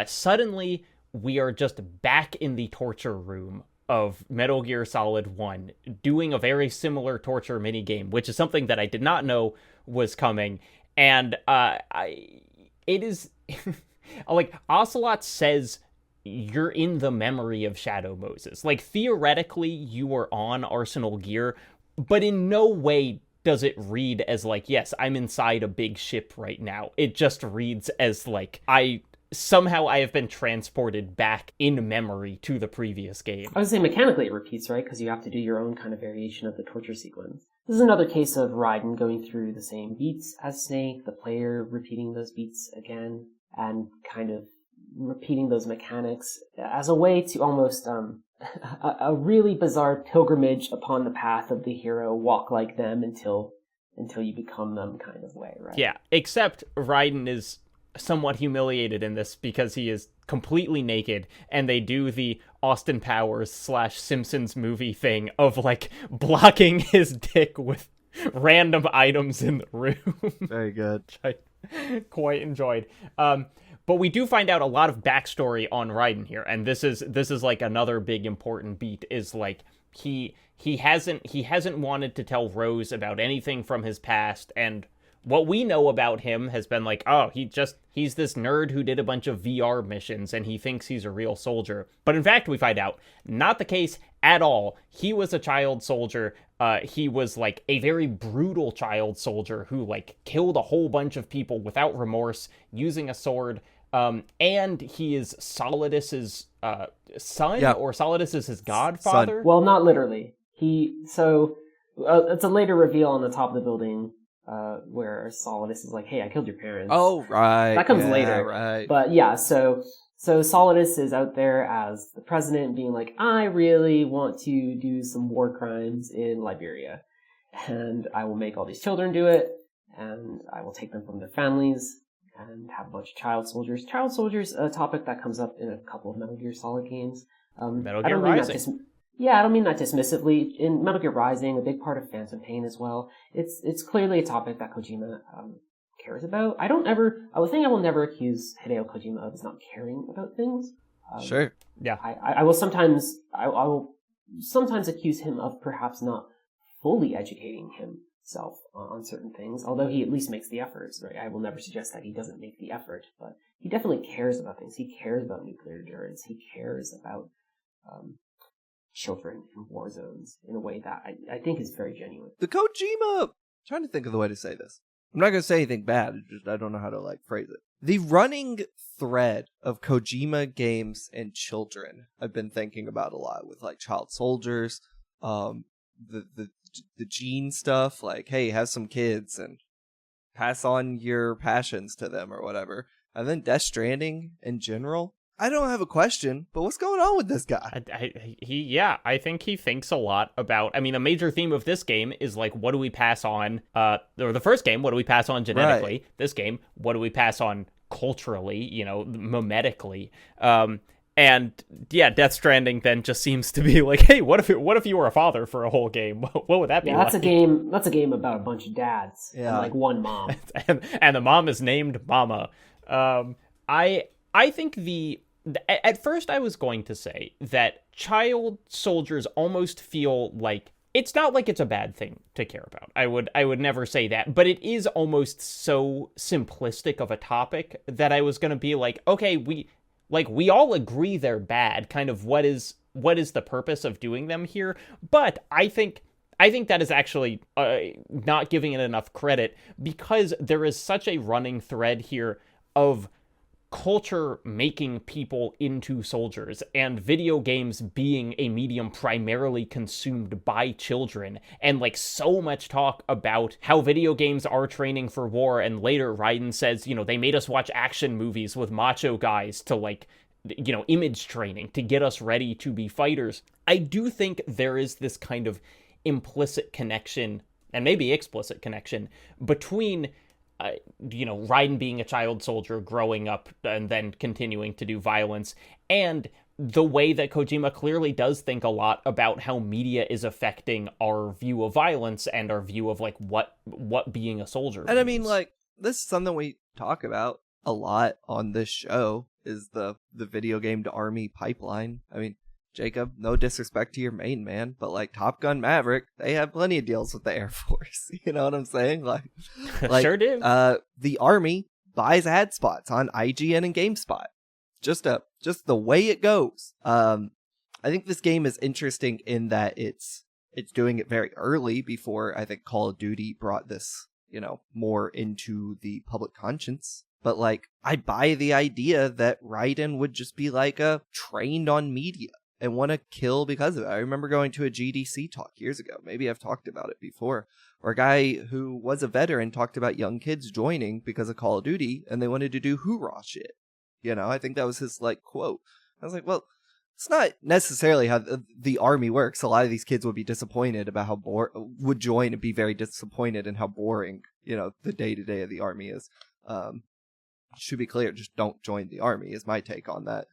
S1: suddenly we are just back in the torture room of Metal Gear Solid 1, doing a very similar torture minigame, which is something that I did not know was coming. And it is like Ocelot says you're in the memory of Shadow Moses. Like, theoretically, you are on Arsenal Gear, but in no way does it read as like, yes, I'm inside a big ship right now. It just reads as like, somehow I have been transported back in memory to the previous game.
S3: I would say mechanically it repeats, right? Because you have to do your own kind of variation of the torture sequence. This is another case of Raiden going through the same beats as Snake, the player repeating those beats again, and kind of repeating those mechanics as a way to almost a really bizarre pilgrimage upon the path of the hero, walk like them until you become them kind of way, right?
S1: Yeah, except Raiden is somewhat humiliated in this because he is completely naked, and they do the Austin Powers / Simpsons movie thing of like blocking his dick with random items in the room.
S2: Very good.
S1: Which I quite enjoyed. But we do find out a lot of backstory on Raiden here, and this is like another big important beat, is like he hasn't wanted to tell Rose about anything from his past, and what we know about him has been like, oh, he's this nerd who did a bunch of VR missions and he thinks he's a real soldier. But in fact, we find out, not the case at all. He was a child soldier. He was like a very brutal child soldier who like killed a whole bunch of people without remorse using a sword. And he is Solidus's son, or Solidus is his godfather.
S3: Son. Well, not literally. It's a later reveal on the top of the building. Where Solidus is like, hey, I killed your parents.
S2: Oh, right.
S3: That comes later.
S2: Right.
S3: But yeah, so Solidus is out there as the president being like, I really want to do some war crimes in Liberia. and I will make all these children do it, and I will take them from their families and have a bunch of child soldiers. Child soldiers, a topic that comes up in a couple of Metal Gear Solid games.
S1: Metal Gear Rising.
S3: I don't mean that dismissively. In Metal Gear Rising, a big part of Phantom Pain as well. It's clearly a topic that Kojima cares about. I think I will never accuse Hideo Kojima of not caring about things.
S2: Sure.
S1: Yeah.
S3: I will sometimes accuse him of perhaps not fully educating himself on certain things, although he at least makes the efforts, right? I will never suggest that he doesn't make the effort, but he definitely cares about things. He cares about nuclear deterrence. He cares about children in war zones in a way that I think is very genuine.
S2: The Kojima... I'm trying to think of the way to say this. I'm not going to say anything bad, just I don't know how to phrase it. The running thread of Kojima games and children I've been thinking about a lot with child soldiers, the gene stuff, hey, have some kids and pass on your passions to them or whatever. And then Death Stranding in general. I don't have a question, but what's going on with this guy?
S1: I think he thinks a lot about, a major theme of this game is what do we pass on, or the first game, what do we pass on genetically? Right. This game, what do we pass on culturally, memetically? And yeah, Death Stranding then just seems to be hey, what if you were a father for a whole game? What would that be like?
S3: That's a game about a bunch of dads and one mom.
S1: and the mom is named Mama. I think at first I was going to say that child soldiers almost feel like it's not it's a bad thing to care about. I would never say that, but it is almost so simplistic of a topic that I was going to be okay, we all agree they're bad. Kind of what is the purpose of doing them here? But I think that is actually not giving it enough credit, because there is such a running thread here of culture making people into soldiers, and video games being a medium primarily consumed by children, and so much talk about how video games are training for war, and later Raiden says, they made us watch action movies with macho guys to image training to get us ready to be fighters. I do think there is this kind of implicit connection, and maybe explicit connection, between Raiden being a child soldier growing up and then continuing to do violence, and the way that Kojima clearly does think a lot about how media is affecting our view of violence and our view of what being a soldier
S2: means.
S1: And
S2: this is something we talk about a lot on this show, is the video game to army pipeline. Jacob, no disrespect to your main man, but Top Gun Maverick, they have plenty of deals with the Air Force. You know what I'm saying?
S1: Sure do.
S2: The Army buys ad spots on IGN and GameSpot. Just the way it goes. I think this game is interesting in that it's doing it very early before I think Call of Duty brought this, more into the public conscience. But I buy the idea that Raiden would just be a trained on media and want to kill because of it. I remember going to a GDC talk years ago. Maybe I've talked about it before. Or a guy who was a veteran talked about young kids joining because of Call of Duty, and they wanted to do hoorah shit. I think that was his quote. I was well, it's not necessarily how the Army works. A lot of these kids would be disappointed about how would join and be very disappointed in how boring, the day-to-day of the Army is. Should be clear, just don't join the Army is my take on that.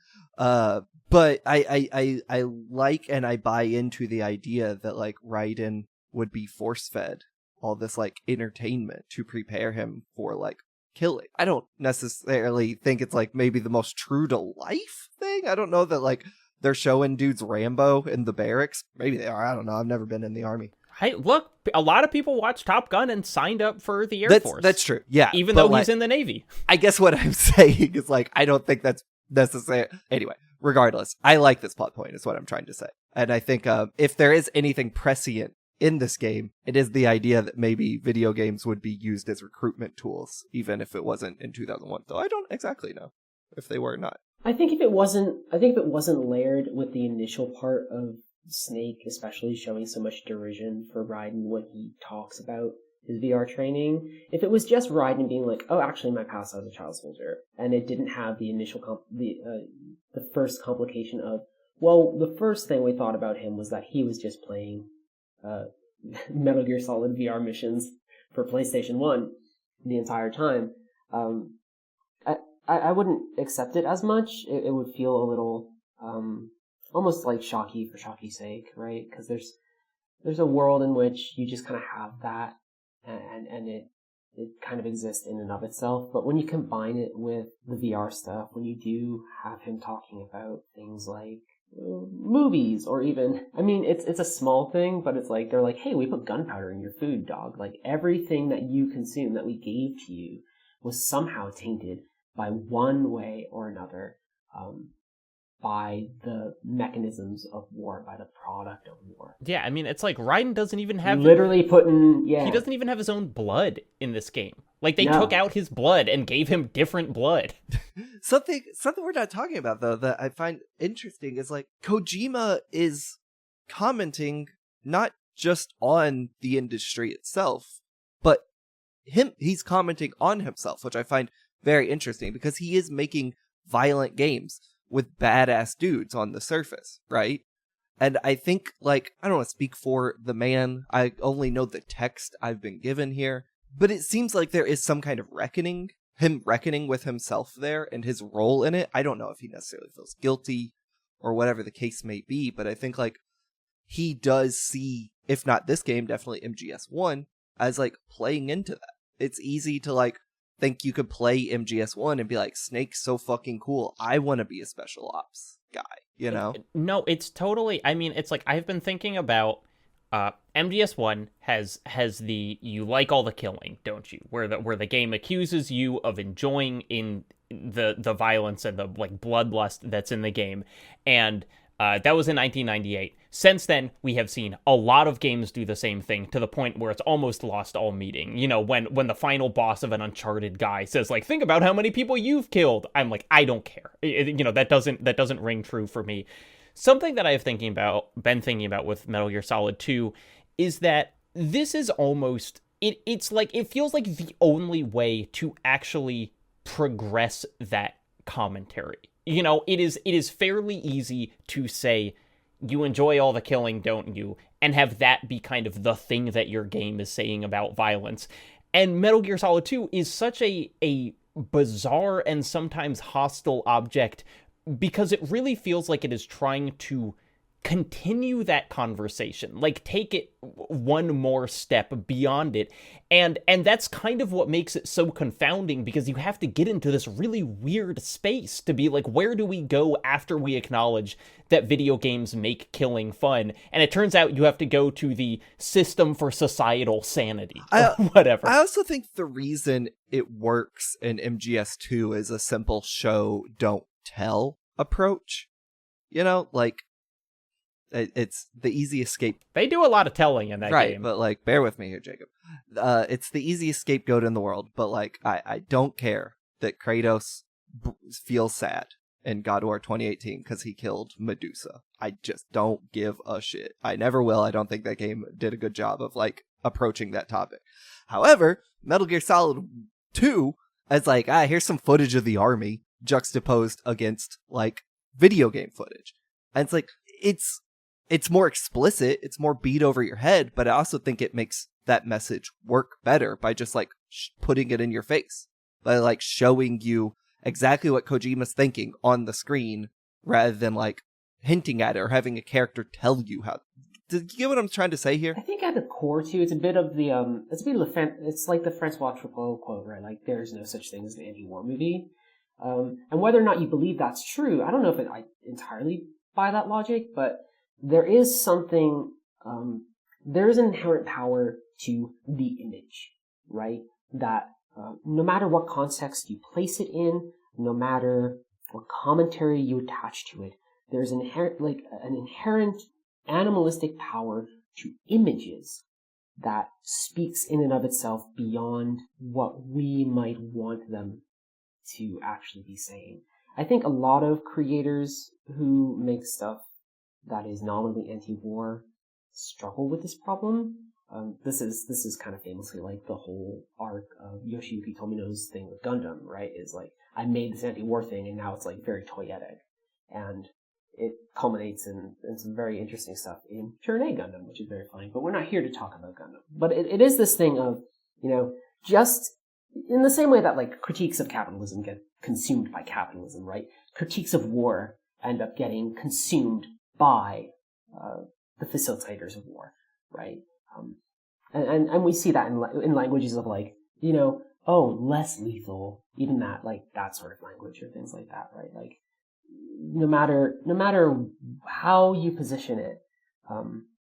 S2: But I like and I buy into the idea that Raiden would be force-fed all this entertainment to prepare him for killing. I don't necessarily think it's maybe the most true to life thing. I don't know that they're showing dudes Rambo in the barracks. Maybe they are. I don't know. I've never been in the Army.
S1: Hey, look, a lot of people watched Top Gun and signed up for the Air Force.
S2: That's true. Yeah.
S1: Even though he's in the Navy.
S2: I guess what I'm saying is I don't think that's necessary. Anyway, regardless, I like this plot point is what I'm trying to say. And I think if there is anything prescient in this game, it is the idea that maybe video games would be used as recruitment tools, even if it wasn't in 2001. Though I don't exactly know if they were or not.
S3: I think if it wasn't layered with the initial part of Snake, especially showing so much derision for Raiden when he talks about his VR training, if it was just Raiden being oh, actually my past as a child soldier, and it didn't have the initial the first complication of, well, the first thing we thought about him was that he was just playing Metal Gear Solid VR missions for PlayStation 1 the entire time. I wouldn't accept it as much. It would feel a little almost like shocky for shocky's sake, right? Because there's a world in which you just kind of have that, and it kind of exists in and of itself. But when you combine it with the VR stuff, when you do have him talking about things like movies, or even, I mean, it's a small thing, but it's like, they're like, hey, we put gunpowder in your food, dog. Like, everything that you consume, that we gave to you, was somehow tainted by one way or another, by the mechanisms of war, by the product of war.
S1: Yeah, I mean, it's like Raiden doesn't even have...
S3: Literally putting... Yeah.
S1: He doesn't even have his own blood in this game. Like, they
S3: No.
S1: took out his blood and gave him different blood.
S2: Something we're not talking about, though, that I find interesting is, like, Kojima is commenting not just on the industry itself, but he's commenting on himself, which I find very interesting, because he is making violent games with badass dudes on the surface, right? And I think, like, I don't want to speak for the man. I only know the text I've been given here. But it seems like there is some kind of reckoning, him reckoning with himself there and his role in it. I don't know if he necessarily feels guilty or whatever the case may be, but I think, like, he does see, if not this game, definitely MGS1, as, like, playing into that. It's easy to, like, think you could play MGS1 and be like, Snake's so fucking cool, I want to be a special ops guy, you know?
S1: No, it's totally, I mean, it's like, I've been thinking about MGS1 has the, you like all the killing, don't you? Where the game accuses you of enjoying in the violence and the, like, bloodlust that's in the game. And that was in 1998. Since then, we have seen a lot of games do the same thing, to the point where it's almost lost all meaning. You know, when the final boss of an Uncharted guy says, like, think about how many people you've killed. I'm like, I don't care. You know, that doesn't ring true for me. Something that I've been thinking about with Metal Gear Solid 2 is that this is almost, it's like, it feels like the only way to actually progress that commentary. You know, it is fairly easy to say, you enjoy all the killing, don't you? And have that be kind of the thing that your game is saying about violence. And Metal Gear Solid 2 is such a bizarre and sometimes hostile object, because it really feels like it is trying to continue that conversation, like take it one more step beyond it. And that's kind of what makes it so confounding, because you have to get into this really weird space to be like, where do we go after we acknowledge that video games make killing fun? And it turns out you have to go to the system for societal sanity, or whatever.
S2: I also think the reason it works in MGS2 is a simple show, don't tell approach. You know, like, it's the easy escape.
S1: They do a lot of telling in that
S2: right,
S1: game.
S2: But, like, bear with me here, Jacob. It's the easiest scapegoat in the world, but, like, I don't care that Kratos feels sad in God of War 2018 because he killed Medusa. I just don't give a shit. I never will. I don't think that game did a good job of, like, approaching that topic. However, Metal Gear Solid 2, as, like, here's some footage of the army juxtaposed against, like, video game footage. And it's like, it's more explicit, it's more beat over your head, but I also think it makes that message work better by just, like, putting it in your face, by, like, showing you exactly what Kojima's thinking on the screen, rather than, like, hinting at it or having a character tell you how. Do you get what I'm trying to say here?
S3: I think at the core too, it's a bit of the it's like the Francois Truffaut quote, right? Like, there's no such thing as an anti-war movie. And whether or not you believe that's true, I don't know if I entirely buy that logic, but there is something, there is an inherent power to the image, right? That no matter what context you place it in, no matter what commentary you attach to it, there's an inherent animalistic power to images that speaks in and of itself beyond what we might want them to actually be saying. I think a lot of creators who make stuff that is nominally anti-war struggle with this problem. This is kind of famously like the whole arc of Yoshiyuki Tomino's thing with Gundam, right? Is like, I made this anti-war thing and now it's like very toyetic. And it culminates in some very interesting stuff in Turn A Gundam, which is very funny. But we're not here to talk about Gundam. But it is this thing of, just in the same way that like critiques of capitalism get consumed by capitalism, right? Critiques of war end up getting consumed by the facilitators of war, right? And we see that in languages of like, less lethal, even that, like that sort of language or things like that, right? Like, no matter how you position it,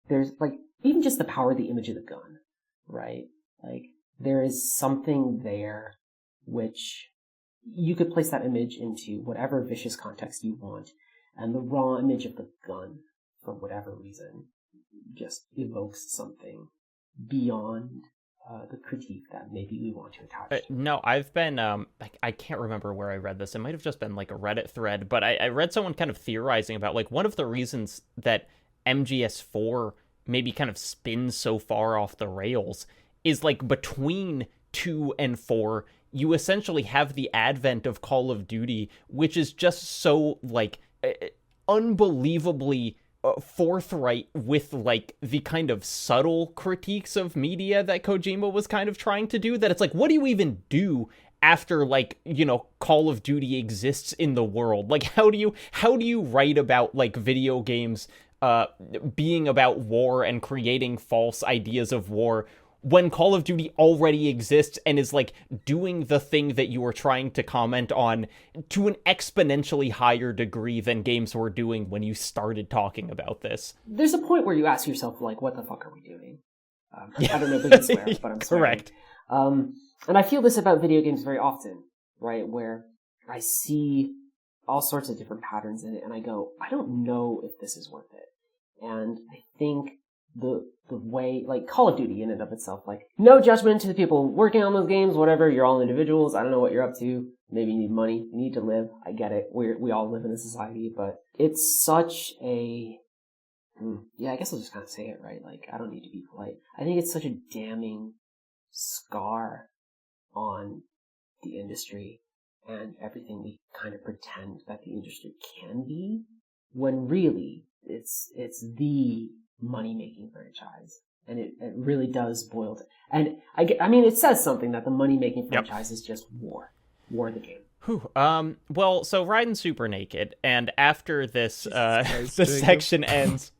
S3: there's like, even just the power of the image of the gun, right? Like, there is something there which you could place that image into whatever vicious context you want, and the raw image of the gun, for whatever reason, just evokes something beyond the critique that maybe we want to attach to.
S1: No, I've been, I can't remember where I read this. It might have just been like a Reddit thread, but I read someone kind of theorizing about like one of the reasons that MGS4 maybe kind of spins so far off the rails is like between 2 and 4, you essentially have the advent of Call of Duty, which is just so like unbelievably forthright with like the kind of subtle critiques of media that Kojima was kind of trying to do, that it's like, what do you even do after like, Call of Duty exists in the world? Like, how do you write about like video games being about war and creating false ideas of war when Call of Duty already exists and is like doing the thing that you were trying to comment on to an exponentially higher degree than games were doing when you started talking about this?
S3: There's a point where you ask yourself, like, what the fuck are we doing? I don't know if we can swear, but I'm swearing.
S1: Correct.
S3: And I feel this about video games very often, right? Where I see all sorts of different patterns in it, and I go, I don't know if this is worth it. And I think the way, like Call of Duty in and of itself, like, no judgment to the people working on those games, whatever, you're all individuals, I don't know what you're up to, maybe you need money, you need to live, I get it, we all live in a society, but it's such a, I guess I'll just kind of say it, right, like, I don't need to be polite, I think it's such a damning scar on the industry and everything we kind of pretend that the industry can be, when really, it's the money-making franchise. And it really does boil to... And, I mean, it says something that the money-making franchise is just war. War the game.
S1: Well, so Raiden's super naked, and after this, this section ends,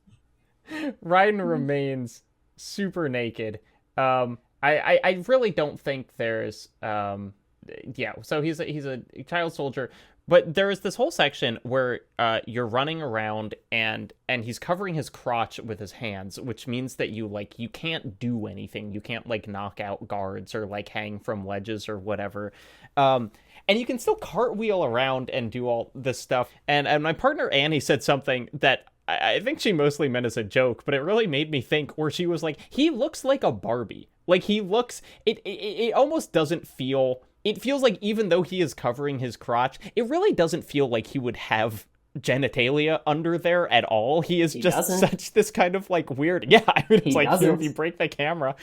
S1: Raiden remains super naked. I really don't think there's... so he's a child soldier. But there is this whole section where you're running around and he's covering his crotch with his hands, which means that you can't do anything. You can't like knock out guards or like hang from ledges or whatever. And you can still cartwheel around and do all this stuff. And my partner Annie said something that I think she mostly meant as a joke, but it really made me think, where she was like, he looks like a Barbie. Like he looks, it almost doesn't feel... It feels like even though he is covering his crotch, it really doesn't feel like he would have genitalia under there at all. He is just such this kind of like weird... Yeah, I mean, it's like, if you break the camera.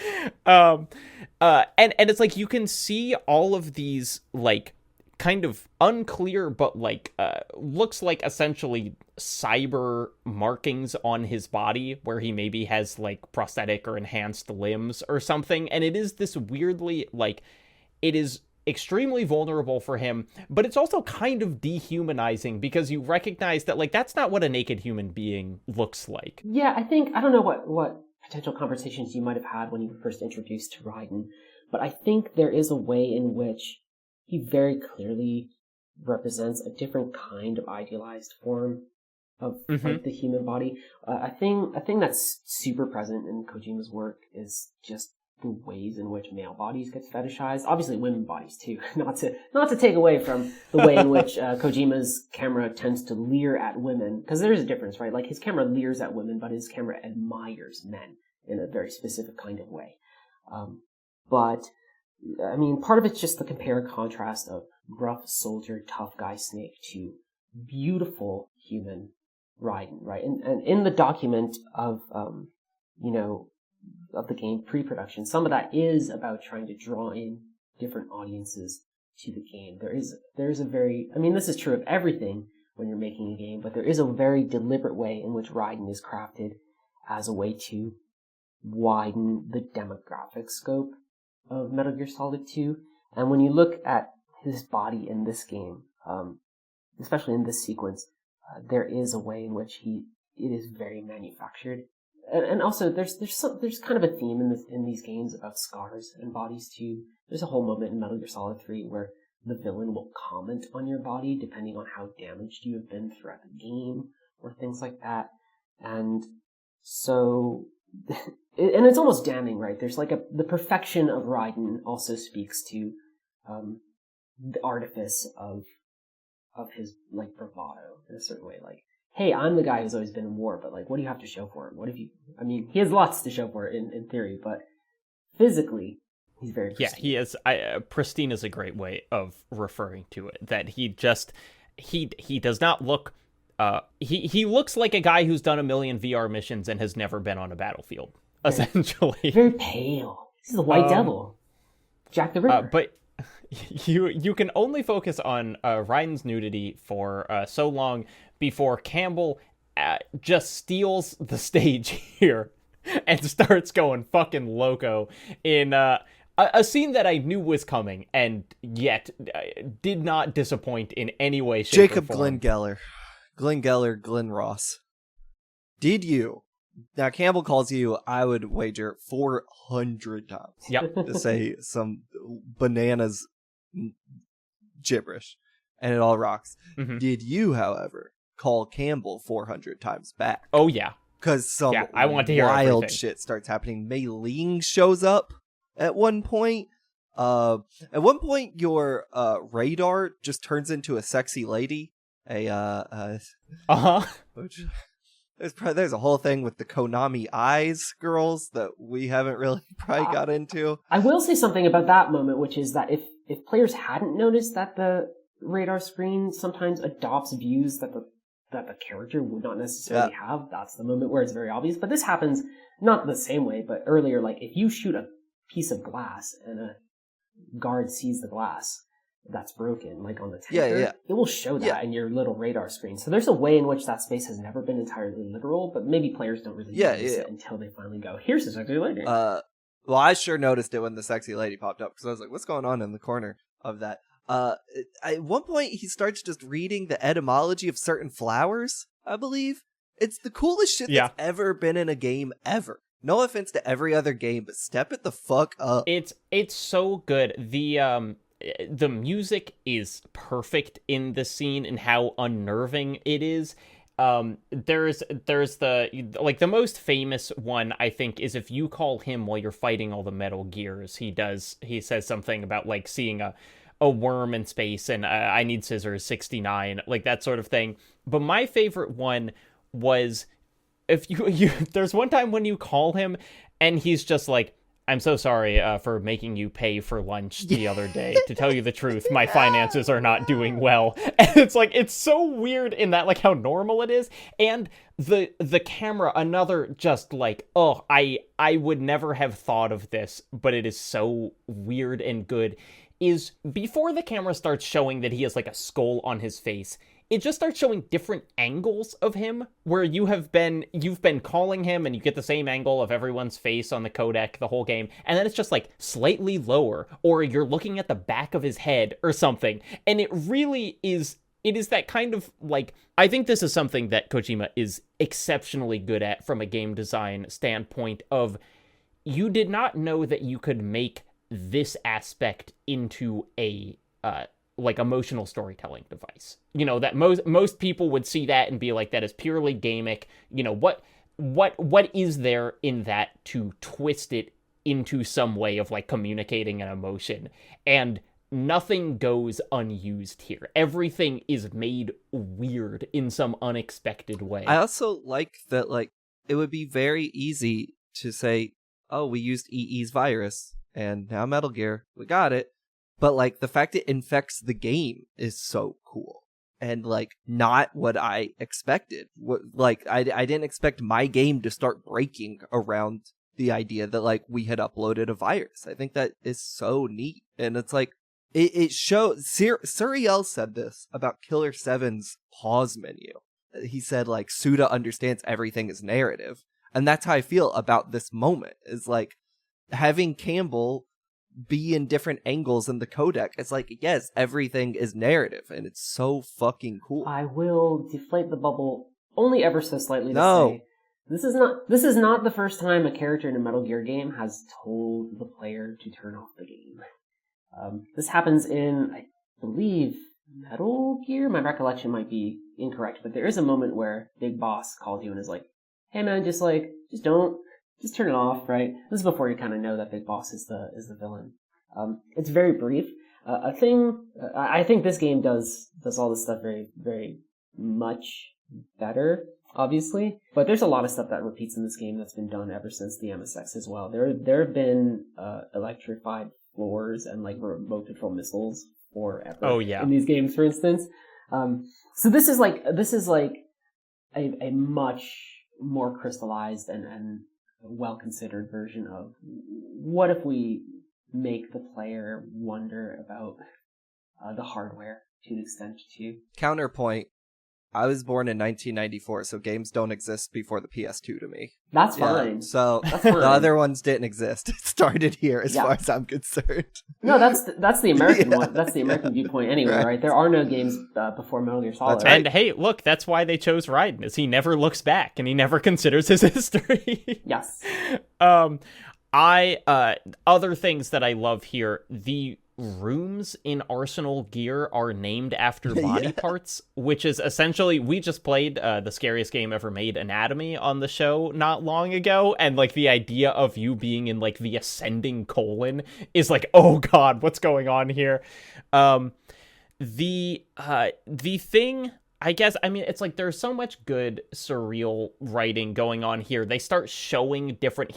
S1: And it's like you can see all of these like kind of unclear, but like looks like essentially cyber markings on his body where he maybe has like prosthetic or enhanced limbs or something. And it is this weirdly like... It is extremely vulnerable for him, but it's also kind of dehumanizing because you recognize that like that's not what a naked human being looks like.
S3: Yeah, I don't know what potential conversations you might have had when you were first introduced to Raiden, but I think there is a way in which he very clearly represents a different kind of idealized form of like the human body. A thing that's super present in Kojima's work is just the ways in which male bodies get fetishized. Obviously women bodies too. Not to take away from the way in which Kojima's camera tends to leer at women, because there is a difference, right? Like his camera leers at women, but his camera admires men in a very specific kind of way. But I mean, part of it's just the compare and contrast of rough soldier, tough guy Snake to beautiful human Raiden, right? And in the document of of the game pre-production, some of that is about trying to draw in different audiences to the game. There is a very, I mean, this is true of everything when you're making a game, but there is a very deliberate way in which Raiden is crafted as a way to widen the demographic scope of Metal Gear Solid 2. And when you look at his body in this game, especially in this sequence, there is a way in which it is very manufactured. And also, there's kind of a theme in these games about scars and bodies too. There's a whole moment in Metal Gear Solid 3 where the villain will comment on your body depending on how damaged you have been throughout the game, or things like that. And so, and it's almost damning, right? There's like the perfection of Raiden also speaks to the artifice of his like bravado in a certain way. Like, hey, I'm the guy who's always been in war, but like, what do you have to show for him? I mean, he has lots to show for it in theory, but physically, he's very pristine.
S1: Yeah, he is. Pristine is a great way of referring to it. That he does not look. He looks like a guy who's done a million VR missions and has never been on a battlefield. Essentially,
S3: very pale. He's the White Devil, Jack the Ripper.
S1: But you can only focus on Raiden's nudity for so long before Campbell just steals the stage here and starts going fucking loco in a scene that I knew was coming and yet did not disappoint in any way, shape,
S2: Jacob
S1: or form.
S2: Glenn Geller, Glenn Ross. Did you? Now, Campbell calls you, I would wager 400 times to say some bananas gibberish, and it all rocks.
S1: Mm-hmm.
S2: Did you, however, call Campbell 400 times back?
S1: Oh, yeah.
S2: Because some
S1: I want to hear
S2: wild
S1: everything.
S2: Shit starts happening. Mei Ling shows up at one point. At one point, your radar just turns into a sexy lady. Which, there's a whole thing with the Konami eyes girls that we haven't really probably got into.
S3: I will say something about that moment, which is that if players hadn't noticed that the radar screen sometimes adopts views that the character would not necessarily have, that's the moment where it's very obvious. But this happens not the same way, but earlier, like if you shoot a piece of glass and a guard sees the glass that's broken, like on the tanker, it will show that in your little radar screen. So there's a way in which that space has never been entirely literal, but maybe players don't really notice it until they finally go, here's the sexy lady.
S2: Well, I sure noticed it when the sexy lady popped up, because I was like, what's going on in the corner of that? At one point, he starts just reading the etymology of certain flowers, I believe. It's the coolest shit that's ever been in a game ever. No offense to every other game, but step it the fuck up.
S1: It's so good. The music is perfect in the scene and how unnerving it is. There's the most famous one, I think, is if you call him while you're fighting all the Metal Gears. He says something about like seeing a worm in space and I need scissors 69, like that sort of thing. But my favorite one was if you there's one time when you call him and he's just like, I'm so sorry for making you pay for lunch the other day. To tell you the truth, my finances are not doing well. And it's like, it's so weird in that, like, how normal it is. And the camera, another just like, oh, I would never have thought of this, but it is so weird and good, is before the camera starts showing that he has like a skull on his face, it just starts showing different angles of him where you've been calling him and you get the same angle of everyone's face on the codec the whole game. And then it's just like slightly lower, or you're looking at the back of his head or something. And it really is, it is that kind of like, I think this is something that Kojima is exceptionally good at from a game design standpoint of, you did not know that you could make this aspect into a, like emotional storytelling device. You know, that most people would see that and be like, that is purely gamic. You know, what is there in that to twist it into some way of like communicating an emotion? And nothing goes unused here. Everything is made weird in some unexpected way.
S2: I also like that, like, it would be very easy to say, oh, we used EE's virus and now Metal Gear, we got it. But, like, the fact it infects the game is so cool. And, like, not what I expected. I didn't expect my game to start breaking around the idea that, like, we had uploaded a virus. I think that is so neat. And it's like, it shows. Suriel said this about Killer 7's pause menu. He said, like, Suda understands everything is narrative. And that's how I feel about this moment, is like having Campbell be in different angles in the codec. It's like, yes, everything is narrative, and it's so fucking cool.
S3: I will deflate the bubble only ever so slightly to
S2: No.
S3: say this is not the first time a character in a Metal Gear game has told the player to turn off the game. This happens in, I believe, Metal Gear? My recollection might be incorrect, but there is a moment where Big Boss calls you and is like, hey man, just turn it off, right? This is before you kind of know that Big Boss is the villain. It's very brief. I think this game does all this stuff very, very much better, obviously. But there's a lot of stuff that repeats in this game that's been done ever since the MSX as well. There have been electrified floors and like remote control missiles forever.
S1: Oh yeah.
S3: In these games, for instance. So this is like a much more crystallized and well-considered version of what if we make the player wonder about the hardware to an extent too.
S2: Counterpoint, I was born in 1994, so games don't exist before the PS2 to me.
S3: That's fine.
S2: So
S3: That's fine.
S2: the other ones didn't exist. It started here as far as I'm concerned.
S3: No, that's the American one. That's the American viewpoint anyway, right? There are no games before Metal Gear Solid.
S2: That's right.
S1: And hey, look, that's why they chose Raiden, is he never looks back and he never considers his history.
S3: Yes.
S1: Other things that I love here, the rooms in Arsenal Gear are named after body parts, which is essentially, we just played the scariest game ever made, Anatomy, on the show not long ago, and like the idea of you being in like the ascending colon is like, oh god, what's going on here? The thing, I guess, I mean, it's like there's so much good surreal writing going on here. They start showing different,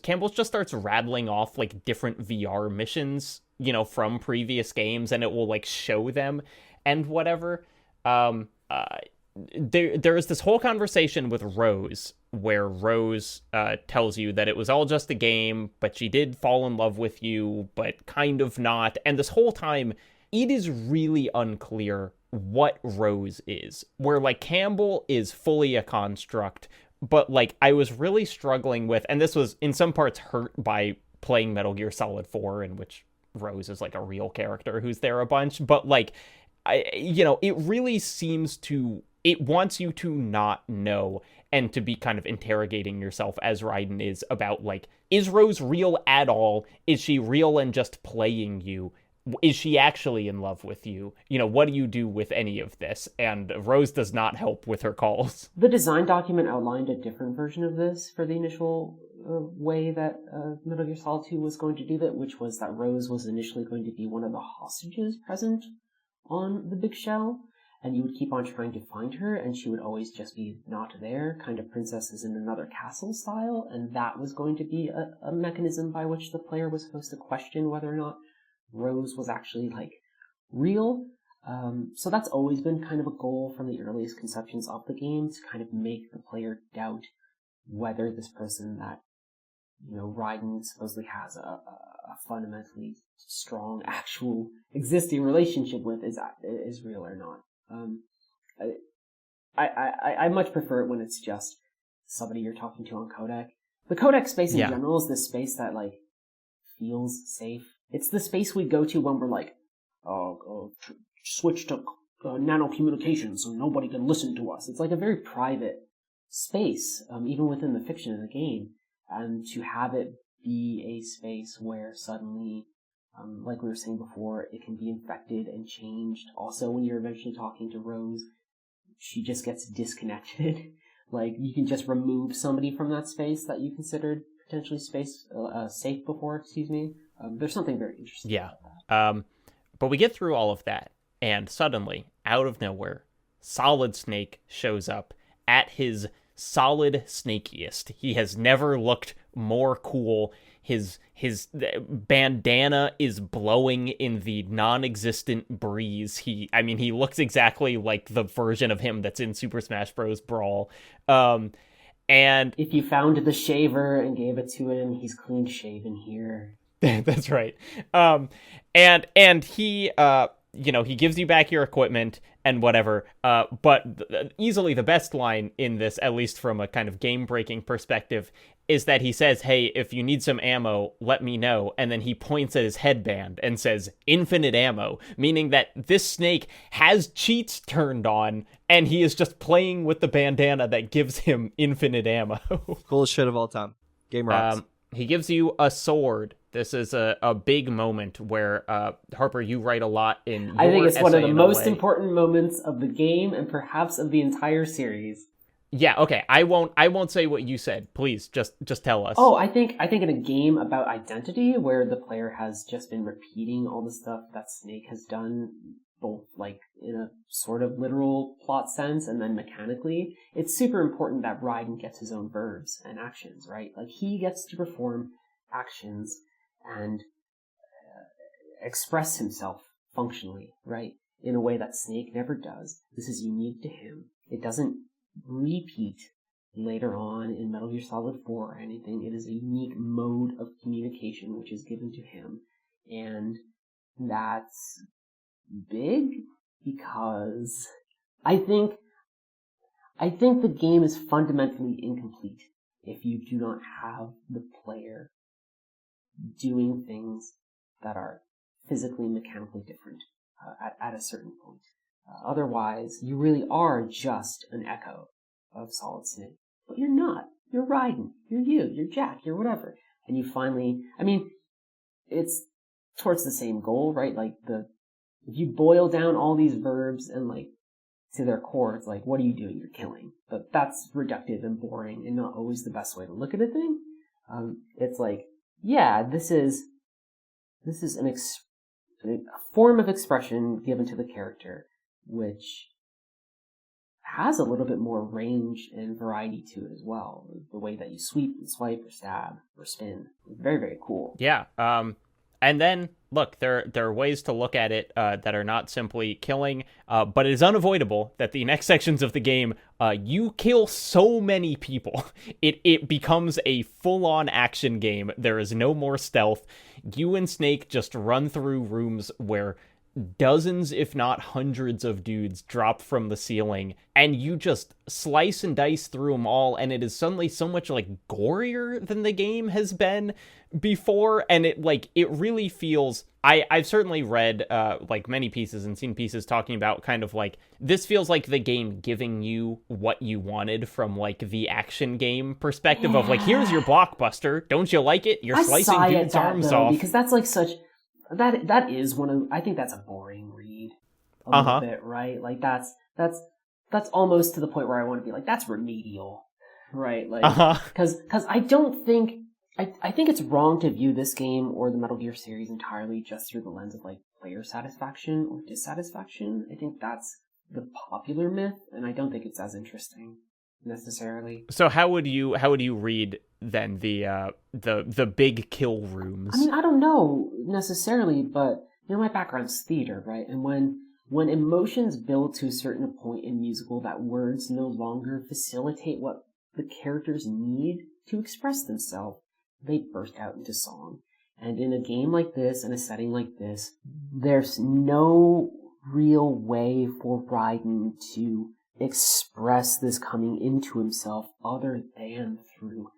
S1: Campbell just starts rattling off like different VR missions, you know, from previous games, and it will like show them and whatever. There is this whole conversation with Rose where Rose tells you that it was all just a game, but she did fall in love with you, but kind of not. And this whole time, it is really unclear what Rose is, where like Campbell is fully a construct, but like I was really struggling with, and this was in some parts hurt by playing Metal Gear Solid 4, in which Rose is like a real character who's there a bunch, but like it really seems to, it wants you to not know and to be kind of interrogating yourself as Raiden is about like, is Rose real at all? Is she real and just playing you? Is she actually in love with you? You know, what do you do with any of this? And Rose does not help with her calls.
S3: The design document outlined a different version of this for the initial way that Metal Gear Solid 2 was going to do that, which was that Rose was initially going to be one of the hostages present on the big shell, and you would keep on trying to find her, and she would always just be not there, kind of Princesses in Another Castle style, and that was going to be a mechanism by which the player was supposed to question whether or not Rose was actually like real. So that's always been kind of a goal from the earliest conceptions of the game, to kind of make the player doubt whether this person that, you know, Raiden supposedly has a fundamentally strong, actual existing relationship with is real or not. I much prefer it when it's just somebody you're talking to on codec. The codec space in general is this space that like feels safe. It's the space we go to when we're like, switch to nano communication so nobody can listen to us. It's like a very private space, even within the fiction of the game. And to have it be a space where suddenly, like we were saying before, it can be infected and changed. Also, when you're eventually talking to Rose, she just gets disconnected. Like, you can just remove somebody from that space that you considered potentially safe before, excuse me. There's something very interesting about that.
S1: But we get through all of that, and suddenly, out of nowhere, Solid Snake shows up at his solid snakiest. He has never looked more cool. His bandana is blowing in the non-existent breeze. He looks exactly like the version of him that's in Super Smash Bros. Brawl. And
S3: if you found the shaver and gave it to him, he's clean shaven here.
S1: That's right. And he he gives you back your equipment and whatever. But easily the best line in this, at least from a kind of game breaking perspective, is that he says, "Hey, if you need some ammo, let me know." And then he points at his headband and says, "Infinite ammo," meaning that this snake has cheats turned on and he is just playing with the bandana that gives him infinite ammo.
S2: Coolest shit of all time. Game rocks.
S1: He gives you a sword. This is a big moment where, Harper, you write a lot in your
S3: I think it's one of the
S1: essay in
S3: most
S1: LA.
S3: important moments of the game and perhaps of the entire series.
S1: Yeah, okay. I won't say what you said. Please, just tell us.
S3: Oh, I think in a game about identity where the player has just been repeating all the stuff that Snake has done, both like in a sort of literal plot sense and then mechanically, it's super important that Raiden gets his own verbs and actions, right? Like he gets to perform actions and express himself functionally, right? In a way that Snake never does. This is unique to him. It doesn't repeat later on in Metal Gear Solid 4 or anything. It is a unique mode of communication which is given to him. And that's big because I think the game is fundamentally incomplete if you do not have the player doing things that are physically and mechanically different at a certain point. Otherwise, you really are just an echo of Solid Snake. But you're not. You're Raiden. You're Jack. You're whatever. And you finally, I mean, it's towards the same goal, right? Like if you boil down all these verbs and like to their core, it's like, what are you doing? You're killing. But that's reductive and boring and not always the best way to look at a thing. It's like, yeah, this is a form of expression given to the character, which has a little bit more range and variety to it as well. The way that you sweep and swipe or stab or spin. Very, very cool.
S1: Yeah. And then, look, there are ways to look at it that are not simply killing, but it is unavoidable that the next sections of the game, you kill so many people. It becomes a full-on action game. There is no more stealth. You and Snake just run through rooms where dozens, if not hundreds of dudes drop from the ceiling, and you just slice and dice through them all, and it is suddenly so much like gorier than the game has been before, and it really feels... I've certainly read like many pieces and seen pieces talking about kind of like, this feels like the game giving you what you wanted from like the action game perspective of like, here's your blockbuster, don't you like it? You're slicing dudes' arms off.
S3: Because that's like such... That is one of... I think that's a boring read a little bit, right? Like that's almost to the point where I want to be like, that's remedial, right? Like, because I don't think... I think it's wrong to view this game or the Metal Gear series entirely just through the lens of like player satisfaction or dissatisfaction. I think that's the popular myth, and I don't think it's as interesting necessarily.
S1: So how would you read then the big kill rooms?
S3: I mean, I don't know necessarily, but you know, my background's theater, right? And when emotions build to a certain point in musical that words no longer facilitate what the characters need to express themselves, they burst out into song. And in a game like this, in a setting like this, there's no real way for Raiden to express this coming into himself other than through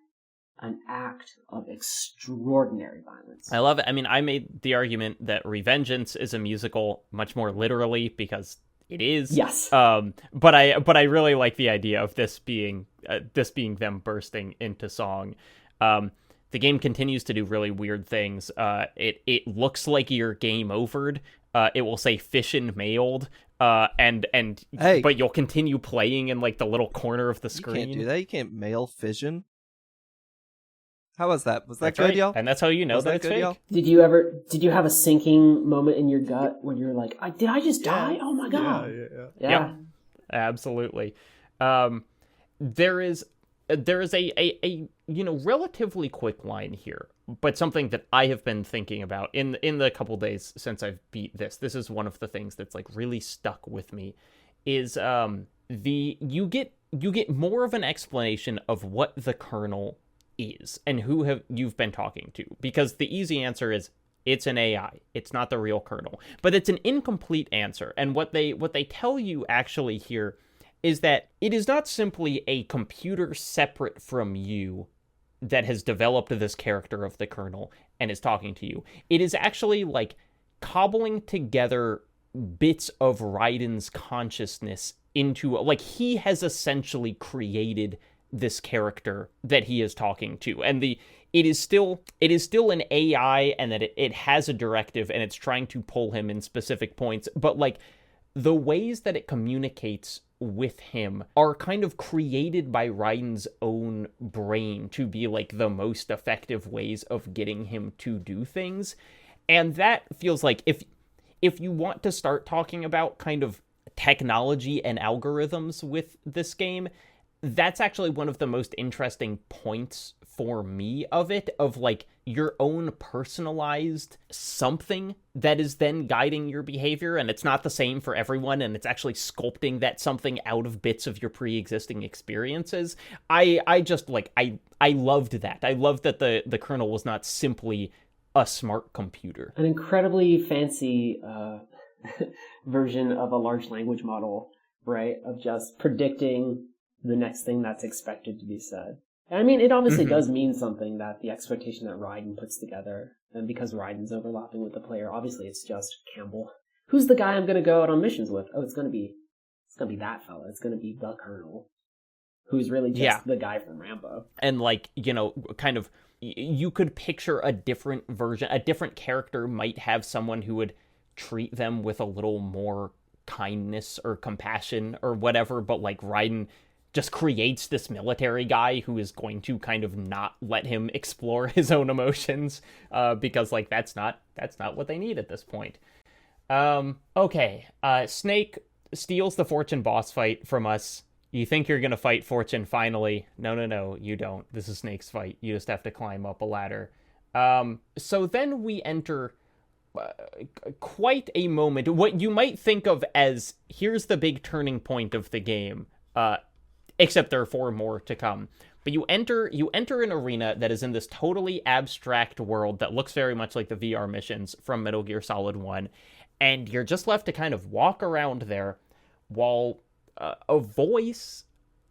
S3: an act of extraordinary violence.
S1: I love it. I mean, I made the argument that Revengeance is a musical much more literally because it is.
S3: Yes.
S1: But I really like the idea of this being them bursting into song. The game continues to do really weird things. It looks like you're game overed. It will say fission mailed. Hey, but you'll continue playing in like the little corner of the screen.
S2: You can't do that. You can't mail fission. How was that? Was that
S1: That's
S2: good,
S1: right.
S2: y'all?
S1: And that's how you know that it's
S2: good,
S1: fake.
S2: y'all?
S3: Did you have a sinking moment in your gut when you're like, did I just die? Oh my god. Yeah.
S1: Yep. Absolutely. There is a relatively quick line here, but something that I have been thinking about in the couple days since I've beat this. This is one of the things that's like really stuck with me is you get more of an explanation of what the Colonel is and who have you've been talking to, because the easy answer is it's an AI. It's not the real Colonel. But it's an incomplete answer. And what they tell you actually here is that it is not simply a computer separate from you that has developed this character of the Colonel and is talking to you. It is actually like cobbling together bits of Raiden's consciousness into, like, he has essentially created this character that he is talking to. And it is still an AI, and that it has a directive and it's trying to pull him in specific points, but like the ways that it communicates with him are kind of created by Raiden's own brain to be like the most effective ways of getting him to do things. And that feels like if you want to start talking about kind of technology and algorithms with this game, that's actually one of the most interesting points for me of it, of like your own personalized something that is then guiding your behavior, and it's not the same for everyone, and it's actually sculpting that something out of bits of your pre-existing experiences. I just like, I loved that. I loved that the Colonel was not simply a smart computer.
S3: An incredibly fancy version of a large language model, right? Of just predicting the next thing that's expected to be said. And I mean, it obviously does mean something, that the expectation that Raiden puts together, and because Raiden's overlapping with the player, obviously it's just Campbell. Who's the guy I'm going to go out on missions with? Oh, it's going to be that fella. It's going to be the Colonel, who's really just the guy from Rambo.
S1: And like, you know, kind of, you could picture a different version, a different character might have someone who would treat them with a little more kindness or compassion or whatever, but like Raiden just creates this military guy who is going to kind of not let him explore his own emotions, because like that's not what they need at this point. Okay, Snake steals the Fortune boss fight from us. You think you're gonna fight Fortune finally? No, you don't. This is Snake's fight. You just have to climb up a ladder. So then we enter quite a moment, what you might think of as here's the big turning point of the game. Except there are 4 more to come. But you enter an arena that is in this totally abstract world that looks very much like the VR missions from Metal Gear Solid 1, and you're just left to kind of walk around there while a voice,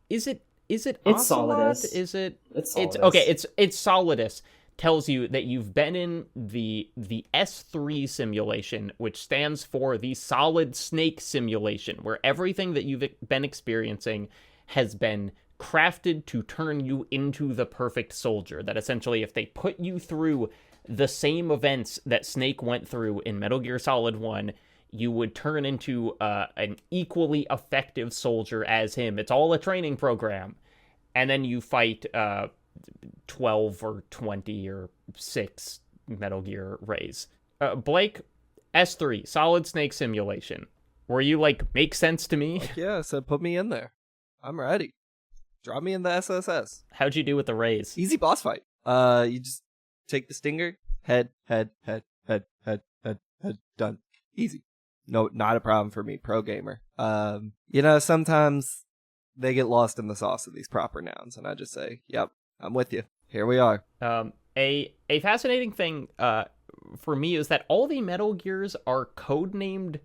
S1: is it Ocelot?
S3: Solidus.
S1: Is it?
S3: It's Solidus.
S1: It's Solidus, tells you that you've been in the S3 simulation, which stands for the Solid Snake simulation, where everything that you've been experiencing has been crafted to turn you into the perfect soldier. That essentially, if they put you through the same events that Snake went through in Metal Gear Solid 1, you would turn into an equally effective soldier as him. It's all a training program. And then you fight 12 or 20 or 6 Metal Gear Rays. Blake, S3, Solid Snake simulation. Were you like, make sense to me?
S2: Yeah, so put me in there. I'm ready. Drop me in the SSS.
S1: How'd you do with the Rays?
S2: Easy boss fight. You just take the stinger, head, done. Easy. No, not a problem for me, pro gamer. Sometimes they get lost in the sauce of these proper nouns, and I just say, yep, I'm with you. Here we are.
S1: A fascinating thing for me is that all the Metal Gears are codenamed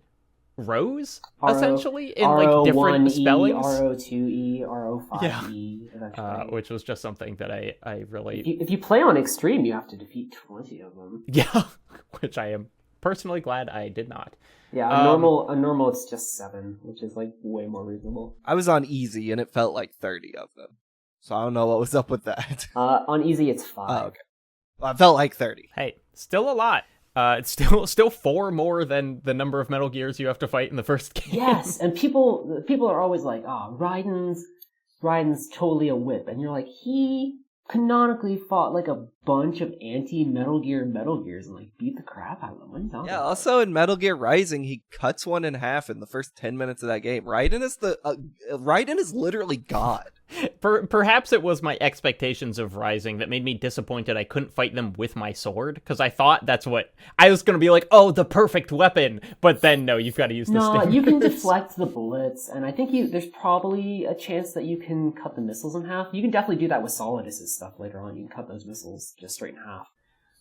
S1: Rose, essentially, in like different spellings.
S3: RO2E, RO5E, eventually.
S1: Which was just something that I really...
S3: If you play on Extreme, you have to defeat 20 of them.
S1: Yeah, which I am personally glad I did not.
S3: Yeah, a normal it's just 7, which is like way more reasonable.
S2: I was on easy, and it felt like 30 of them. So I don't know what was up with that.
S3: On easy, it's 5.
S2: Oh, okay. Well, I felt like 30.
S1: Hey, still a lot. It's still 4 more than the number of Metal Gears you have to fight in the first game.
S3: Yes, and people are always like, Raiden's totally a whip. And you're like, he canonically fought like a bunch of anti-Metal Gears and like beat the crap out of them. What are you talking
S2: Yeah,
S3: about?
S2: also in Metal Gear Rising, he cuts one in half in the first 10 minutes of that game. Raiden is literally God.
S1: Perhaps it was my expectations of Rising that made me disappointed I couldn't fight them with my sword, because I thought that's what I was going to be like, oh, the perfect weapon, but then no, you've got to use the
S3: No,
S1: stingers.
S3: you can deflect the bullets, and I think there's probably a chance that you can cut the missiles in half. You can definitely do that with Solidus's stuff later on. You can cut those missiles just straight in half.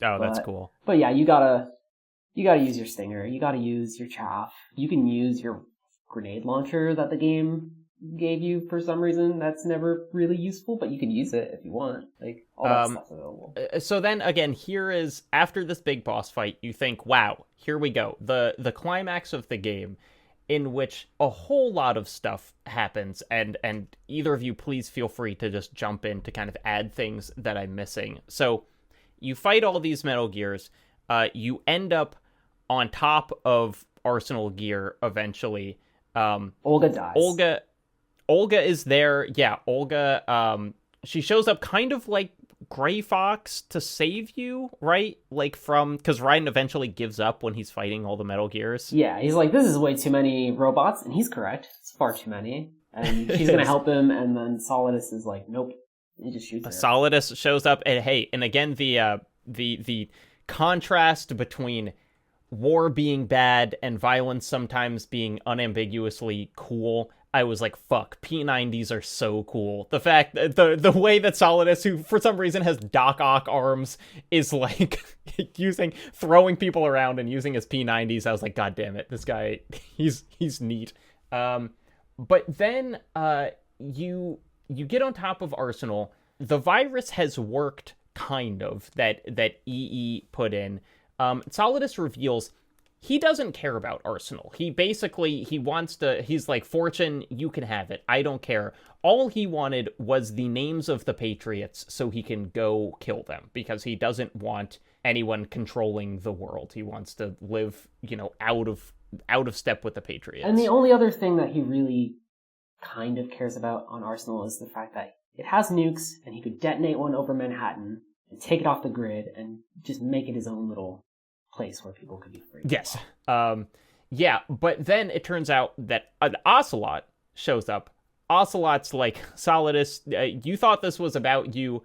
S1: Oh, that's cool.
S3: But yeah, you gotta use your stinger. You gotta use your chaff. You can use your grenade launcher that the game gave you for some reason. That's never really useful, but you can use it if you want. Like, all that stuff's available.
S1: So then again, here is, after this big boss fight, you think, wow, here we go. The climax of the game, in which a whole lot of stuff happens, and either of you please feel free to just jump in to kind of add things that I'm missing. So you fight all these Metal Gears, you end up on top of Arsenal Gear eventually.
S3: Olga dies.
S1: Olga is there. Yeah, Olga, she shows up kind of like Gray Fox to save you, right? Like because Raiden eventually gives up when he's fighting all the Metal Gears.
S3: Yeah, he's like, this is way too many robots, and he's correct. It's far too many. And she's gonna help him, and then Solidus is like, nope. He just shoots her.
S1: Solidus shows up, and hey, and again, the contrast between war being bad and violence sometimes being unambiguously cool. I was like, fuck, P90s are so cool. The fact that the way that Solidus, who for some reason has Doc Ock arms, is like throwing people around and using his P90s, I was like, god damn it, this guy, he's neat. But then you get on top of Arsenal. The virus has worked, kind of, that EE put in. Solidus reveals he doesn't care about Arsenal. He's like, Fortune, you can have it. I don't care. All he wanted was the names of the Patriots so he can go kill them, because he doesn't want anyone controlling the world. He wants to live, out of step with the Patriots.
S3: And the only other thing that he really kind of cares about on Arsenal is the fact that it has nukes, and he could detonate one over Manhattan and take it off the grid and just make it his own little place where people could be free.
S1: Yes. Yeah, but then it turns out that an Ocelot shows up. Ocelot's like, Solidus, you thought this was about you.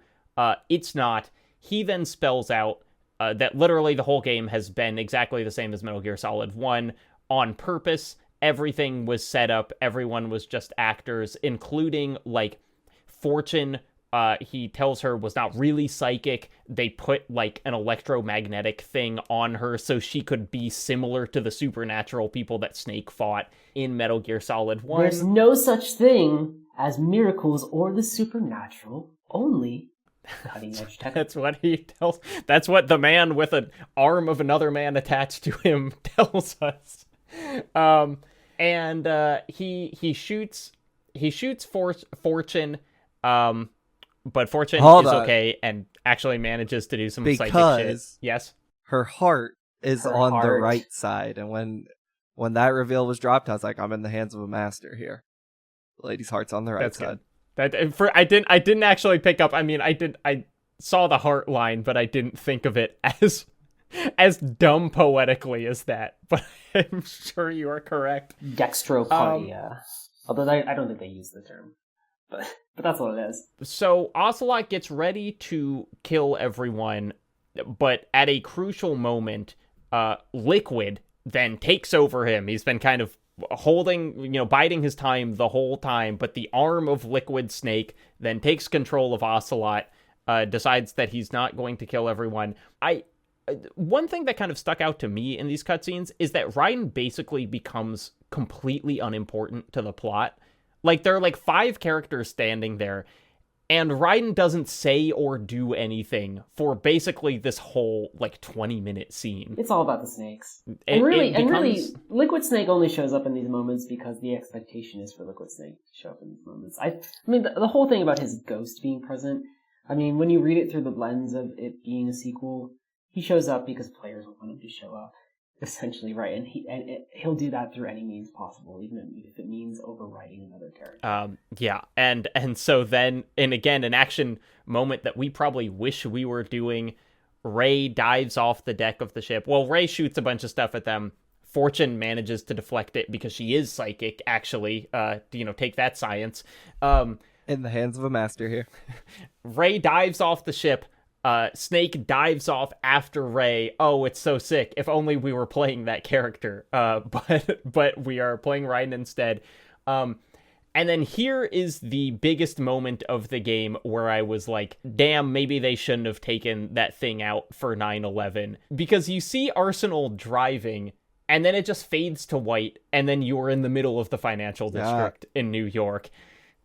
S1: It's not. He then spells out that literally the whole game has been exactly the same as Metal Gear Solid 1 on purpose. Everything was set up. Everyone was just actors, including, like, Fortune. He tells her was not really psychic. They put like an electromagnetic thing on her so she could be similar to the supernatural people that Snake fought in Metal Gear Solid 1.
S3: There's no such thing as miracles or the supernatural, only cutting edge tech.
S1: That's what he tells. That's what the man with an arm of another man attached to him tells us. He shoots Fortune. But Fortune is okay and actually manages to do some psychic shit. Yes?
S2: Her heart is on the right side, and when that reveal was dropped, I was like, I'm in the hands of a master here. The lady's heart's on the right side.
S1: I didn't actually pick up. I mean, I saw the heart line, but I didn't think of it as dumb poetically as that. But I'm sure you are correct.
S3: Dextrocardia. Although I don't think they use the term. But that's what it is.
S1: So Ocelot gets ready to kill everyone, but at a crucial moment, Liquid then takes over him. He's been kind of biding his time the whole time, but the arm of Liquid Snake then takes control of Ocelot, decides that he's not going to kill everyone. One thing that kind of stuck out to me in these cutscenes is that Raiden basically becomes completely unimportant to the plot. Like, there are, 5 characters standing there, and Raiden doesn't say or do anything for basically this whole, 20-minute scene.
S3: It's all about the snakes. Really, Liquid Snake only shows up in these moments because the expectation is for Liquid Snake to show up in these moments. I mean, the whole thing about his ghost being present, I mean, when you read it through the lens of it being a sequel, he shows up because players want him to show up. essentially, right? And he'll do that through any means possible, even if it means overwriting another character.
S1: Yeah, and so then, and again, an action moment that we probably wish we were doing. Ray dives off the deck of the ship. Well, Ray shoots a bunch of stuff at them. Fortune manages to deflect it because she is psychic, actually. Take that, science.
S2: In the hands of a master here.
S1: Ray dives off the ship. Snake dives off after Ray. Oh, it's so sick. If only we were playing that character. But we are playing Raiden instead. And then here is the biggest moment of the game where I was like, damn, maybe they shouldn't have taken that thing out for 9/11. Because you see Arsenal driving, and then it just fades to white, and then you're in the middle of the financial district in New York.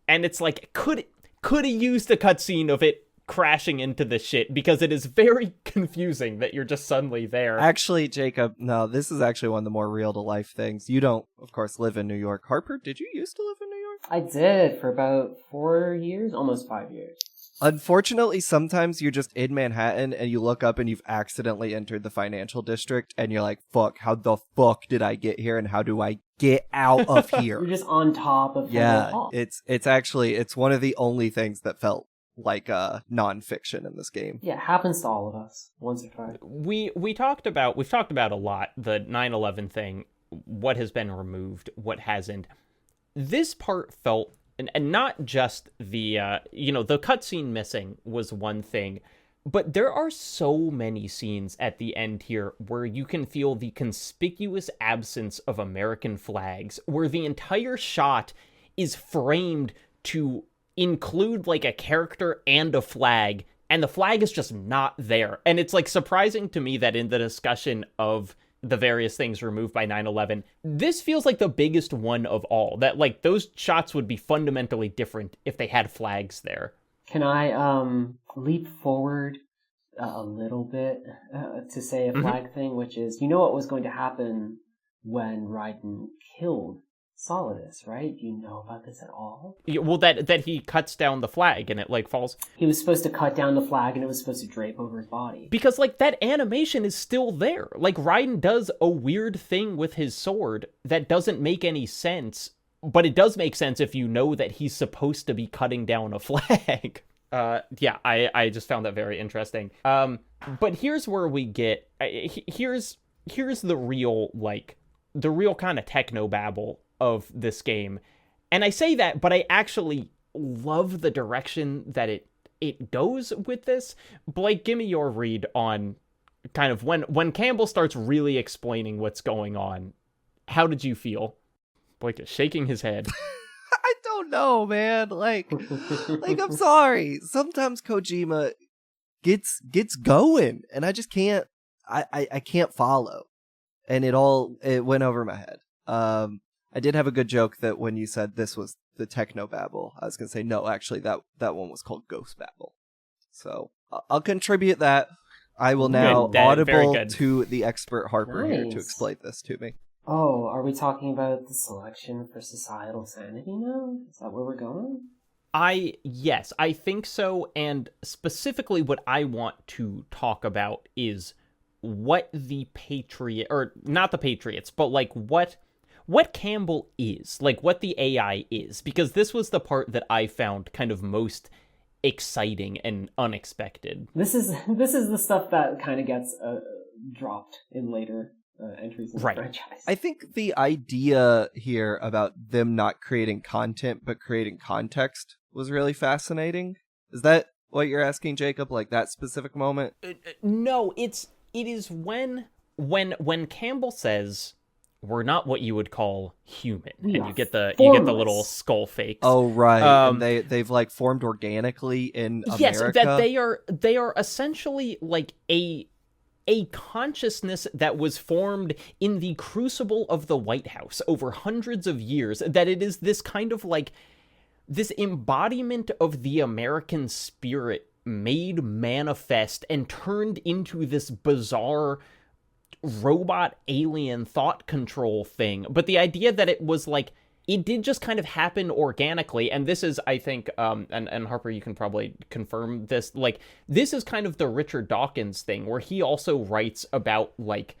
S1: And it's like, could have used a cutscene of it crashing into the shit, because it is very confusing that you're just suddenly there.
S2: Actually, Jacob, no, this is actually one of the more real-to-life things. You don't, of course, live in New York. Harper, did you used to live in New York?
S3: I did for about 4 years, almost 5 years.
S2: Unfortunately, sometimes you're just in Manhattan and you look up and you've accidentally entered the financial district and you're like, fuck, how the fuck did I get here and how do I get out of here?
S3: You're just on top of
S2: it's one of the only things that felt like non-fiction in this game.
S3: Yeah, it happens to all of us once or twice.
S1: We've talked about a lot the 9/11 thing, what has been removed, what hasn't. This part felt, and not just the the cutscene missing was one thing, but there are so many scenes at the end here where you can feel the conspicuous absence of American flags, where the entire shot is framed to include like a character and a flag, and the flag is just not there. And it's like surprising to me that in the discussion of the various things removed by 9/11, this feels like the biggest one of all, that like those shots would be fundamentally different if they had flags there.
S3: Can I leap forward a little bit to say a flag thing, which is, what was going to happen when Raiden killed Solidus, right? Do you know about this at all?
S1: Yeah, well, that he cuts down the flag and it like falls.
S3: He was supposed to cut down the flag and it was supposed to drape over his body.
S1: Because like that animation is still there. Like Raiden does a weird thing with his sword that doesn't make any sense, but it does make sense if you know that he's supposed to be cutting down a flag. I just found that very interesting. But here's where we get here's the real kind of technobabble of this game. And I say that, but I actually love the direction that it goes with this. Blake, give me your read on kind of when Campbell starts really explaining what's going on. How did you feel? Blake is shaking his head.
S2: I don't know, man. Like I'm sorry. Sometimes Kojima gets going and I just can't I can't follow. And it went over my head. I did have a good joke that when you said this was the Technobabble, I was going to say, no, actually, that one was called Ghost Babble. So I'll contribute that. I will now audible to the expert Harper here to explain this to me.
S3: Oh, are we talking about the selection for societal sanity now? Is that where we're going?
S1: Yes, I think so. And specifically what I want to talk about is what the Patriot, or not the Patriots, but like what Campbell is, like what the AI is, because this was the part that I found kind of most exciting and unexpected.
S3: This is the stuff that kind of gets dropped in later entries in the franchise.
S2: I think the idea here about them not creating content but creating context was really fascinating. Is that what you're asking, Jacob? Like that specific moment?
S1: No, it is when Campbell says, we're not what you would call human, and you get the little skull fakes.
S2: Oh right, and they've like formed organically in America.
S1: Yes, that they are essentially like a consciousness that was formed in the crucible of the White House over hundreds of years. That it is this kind of like this embodiment of the American spirit made manifest and turned into this bizarre robot alien thought control thing. But the idea that it was like it did just kind of happen organically, and this is, I think, and Harper, you can probably confirm this, like this is kind of the Richard Dawkins thing where he also writes about like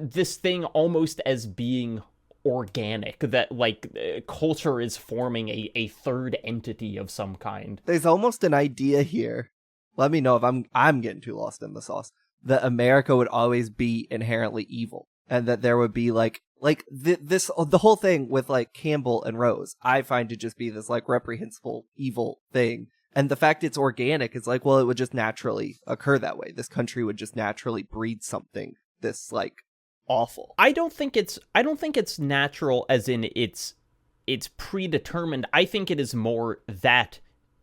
S1: this thing almost as being organic, that like culture is forming a third entity of some kind.
S2: There's almost an idea here. Let me know if I'm getting too lost in the sauce. That America would always be inherently evil, and that there would be the whole thing with like Campbell and Rose, I find to just be this like reprehensible evil thing. And the fact it's organic is like, well, it would just naturally occur that way. This country would just naturally breed something this like awful.
S1: I don't think it's natural as in it's predetermined. I think it is more that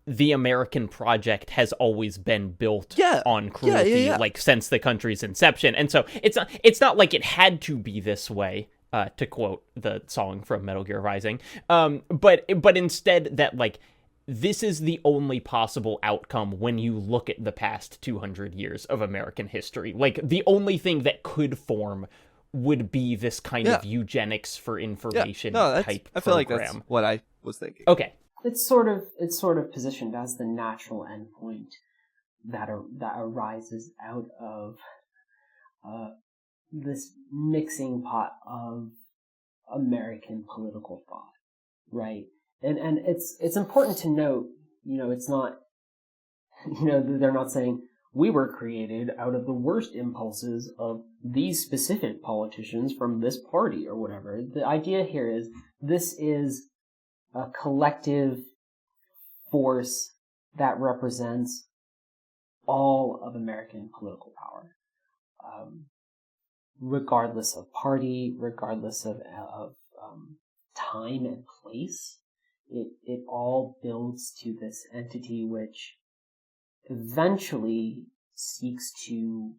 S1: the American project has always been built on cruelty, like since the country's inception. And so it's not like it had to be this way, to quote the song from Metal Gear Rising. But instead that like this is the only possible outcome when you look at the past 200 years of American history. Like the only thing that could form would be this kind of eugenics for information type
S2: I feel
S1: program.
S2: like that's what I was thinking.
S1: Okay.
S3: It's sort of positioned as the natural endpoint that arises out of this mixing pot of American political thought, right? And it's important to note, it's not, they're not saying we were created out of the worst impulses of these specific politicians from this party or whatever. The idea here is this is a collective force that represents all of American political power, regardless of party, regardless of time and place. It all builds to this entity which eventually seeks to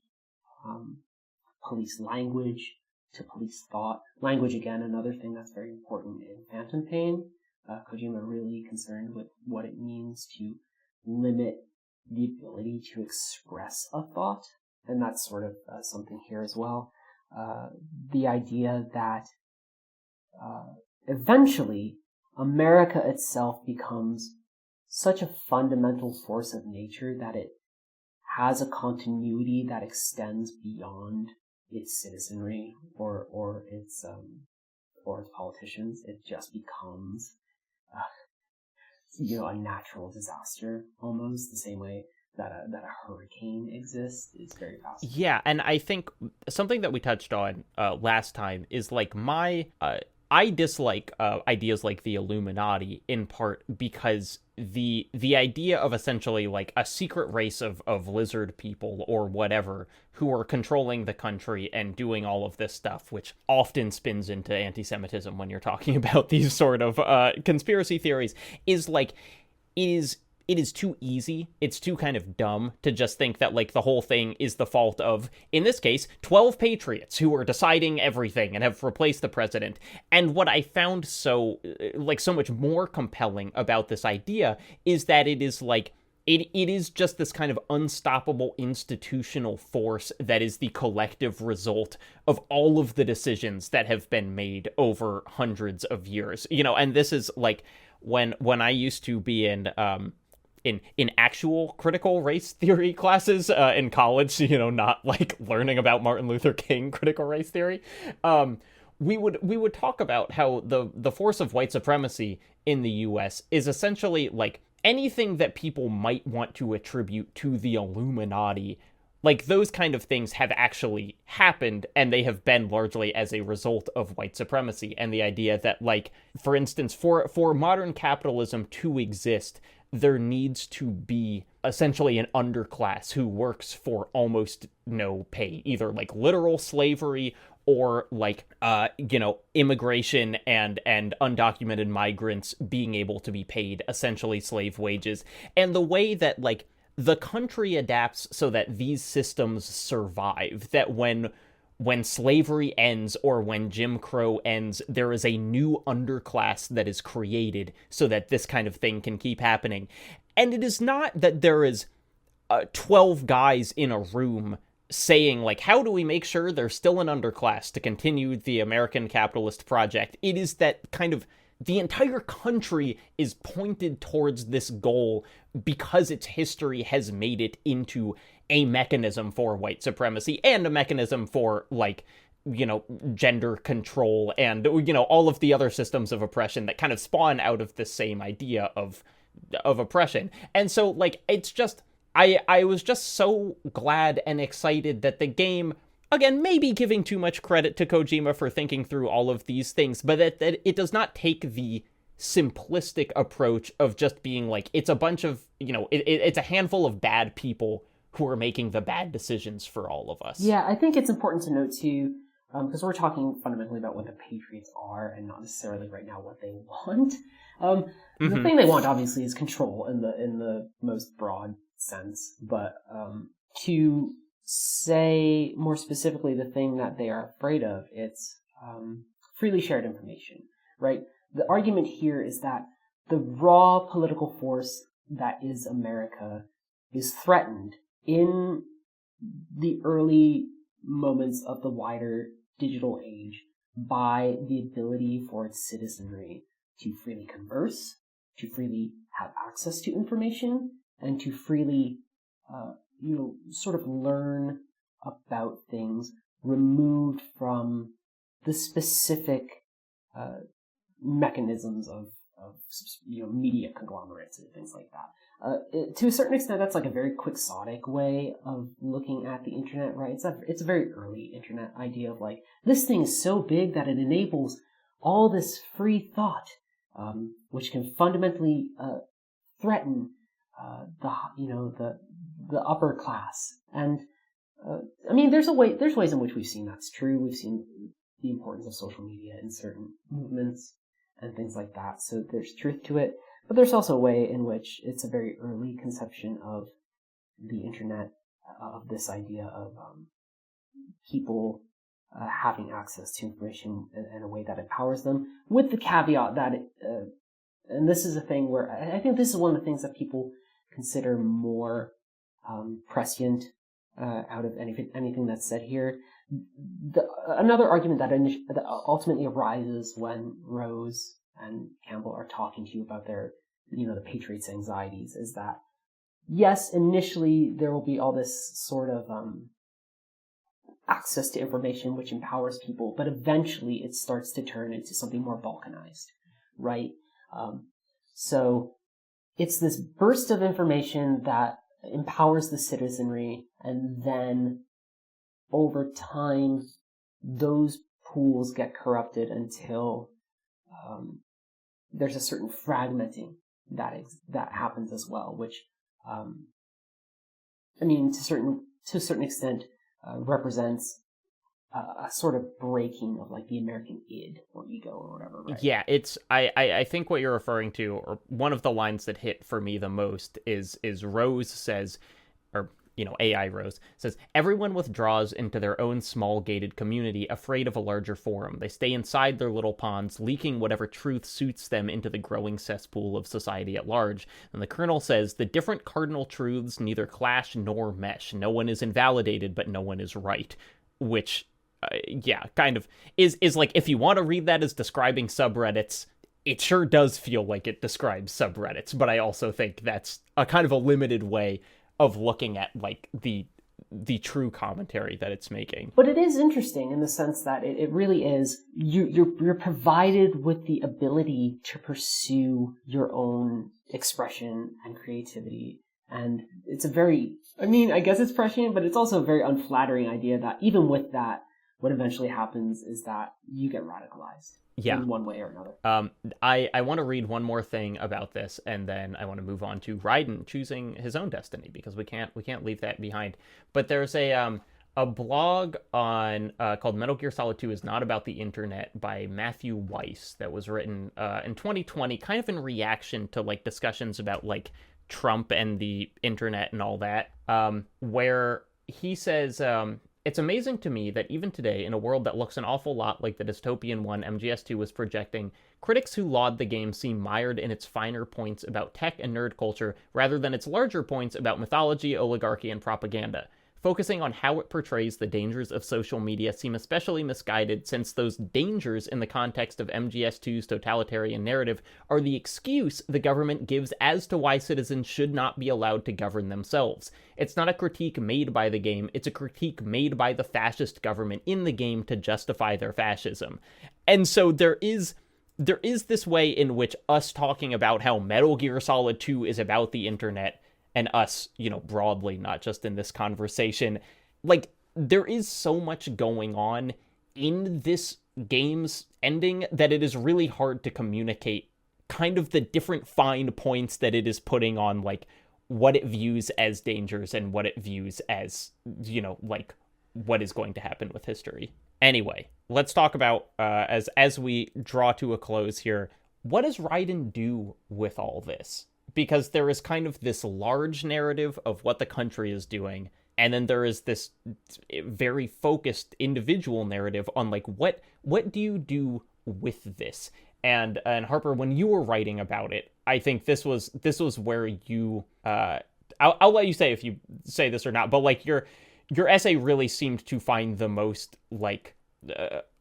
S3: police language, to police thought. Language, again, another thing that's very important in Phantom Pain. Kojima really concerned with what it means to limit the ability to express a thought, and that's sort of something here as well. The idea that eventually America itself becomes such a fundamental force of nature that it has a continuity that extends beyond its citizenry or its politicians. It just becomes a natural disaster, almost the same way that a hurricane exists. Is very fascinating.
S1: Yeah, and I think something that we touched on last time is like I dislike ideas like the Illuminati in part because the idea of essentially like a secret race of lizard people or whatever who are controlling the country and doing all of this stuff, which often spins into anti-Semitism when you're talking about these sort of conspiracy theories, is like it is too easy. It's too kind of dumb to just think that like the whole thing is the fault of, in this case, 12 patriots who are deciding everything and have replaced the president. And what I found so much more compelling about this idea is that it is like, it is just this kind of unstoppable institutional force that is the collective result of all of the decisions that have been made over hundreds of years. And this is like when I used to be in actual critical race theory classes in college, not like learning about Martin Luther King critical race theory, we would talk about how the force of white supremacy in the US is essentially like anything that people might want to attribute to the Illuminati. Like those kind of things have actually happened, and they have been largely as a result of white supremacy and the idea that, like, for instance, for modern capitalism to exist, there needs to be essentially an underclass who works for almost no pay, either like literal slavery or like, immigration and undocumented migrants being able to be paid essentially slave wages. And the way that like the country adapts so that these systems survive, that when slavery ends or when Jim Crow ends, there is a new underclass that is created so that this kind of thing can keep happening. And it is not that there is 12 guys in a room saying, like, how do we make sure there's still an underclass to continue the American capitalist project? It is that kind of the entire country is pointed towards this goal because its history has made it into a mechanism for white supremacy and a mechanism for, like, gender control and, all of the other systems of oppression that kind of spawn out of the same idea of oppression. And so, like, it's just, I was just so glad and excited that the game, again, maybe giving too much credit to Kojima for thinking through all of these things, but that it does not take the simplistic approach of just being like, it's a bunch of, it's a handful of bad people who are making the bad decisions for all of us.
S3: Yeah, I think it's important to note too, because we're talking fundamentally about what the Patriots are and not necessarily right now what they want. The thing they want, obviously, is control in the most broad sense, but to say more specifically the thing that they are afraid of, it's freely shared information, right? The argument here is that the raw political force that is America is threatened in the early moments of the wider digital age by the ability for its citizenry to freely converse, to freely have access to information, and to freely, sort of learn about things removed from the specific mechanisms of media conglomerates and things like that. To a certain extent, that's like a very quixotic way of looking at the internet, right? It's a very early internet idea of like, this thing is so big that it enables all this free thought, which can fundamentally threaten the upper class. And there's ways in which we've seen that's true. We've seen the importance of social media in certain movements and things like that. So there's truth to it. But there's also a way in which it's a very early conception of the internet, of this idea of people having access to information in a way that empowers them, with the caveat that, and this is a thing where I think this is one of the things that people consider more prescient out of anything that's said here. Another argument that ultimately arises when Rose and Campbell are talking to you about their, the Patriots' anxieties is that, yes, initially there will be all this sort of access to information which empowers people, but eventually it starts to turn into something more balkanized, right? So it's this burst of information that empowers the citizenry, and then over time, those pools get corrupted until there's a certain fragmenting that happens as well, which, to a certain extent, represents a sort of breaking of like the American id or ego or whatever, right?
S1: Yeah, it's I think what you're referring to, or one of the lines that hit for me the most is Rose says, or AI Rose says, everyone withdraws into their own small gated community, afraid of a larger forum. They stay inside their little ponds, leaking whatever truth suits them into the growing cesspool of society at large. And the Colonel says, the different cardinal truths neither clash nor mesh. No one is invalidated, but no one is right. Which, kind of is like, if you want to read that as describing subreddits, it sure does feel like it describes subreddits, but I also think that's a kind of a limited way of looking at like the true commentary that it's making.
S3: But it is interesting in the sense that it really is, you're provided with the ability to pursue your own expression and creativity. And it's a very, I guess it's prescient, but it's also a very unflattering idea that even with that, what eventually happens is that you get radicalized.
S1: Yeah.
S3: In one way or another.
S1: I want to read one more thing about this, and then I want to move on to Raiden choosing his own destiny, because we can't leave that behind. But there's a blog on called Metal Gear Solid 2 is Not About the Internet by Matthew Weiss that was written in 2020, kind of in reaction to like discussions about like Trump and the internet and all that, where he says, it's amazing to me that even today, in a world that looks an awful lot like the dystopian one MGS2 was projecting, critics who laud the game seem mired in its finer points about tech and nerd culture rather than its larger points about mythology, oligarchy, and propaganda. Focusing on how it portrays the dangers of social media seem especially misguided, since those dangers in the context of MGS2's totalitarian narrative are the excuse the government gives as to why citizens should not be allowed to govern themselves. It's not a critique made by the game, it's a critique made by the fascist government in the game to justify their fascism. And so there is this way in which us talking about how Metal Gear Solid 2 is about the internet, and us, broadly, not just in this conversation, like, there is so much going on in this game's ending that it is really hard to communicate kind of the different fine points that it is putting on, like, what it views as dangers and what it views as, like, what is going to happen with history. Anyway, let's talk about, as we draw to a close here, what does Raiden do with all this? Because there is kind of this large narrative of what the country is doing, and then there is this very focused individual narrative on, like, what do you do with this? And Harper, when you were writing about it, I think this was where you I'll let you say if you say this or not, but, like, your essay really seemed to find the most, like,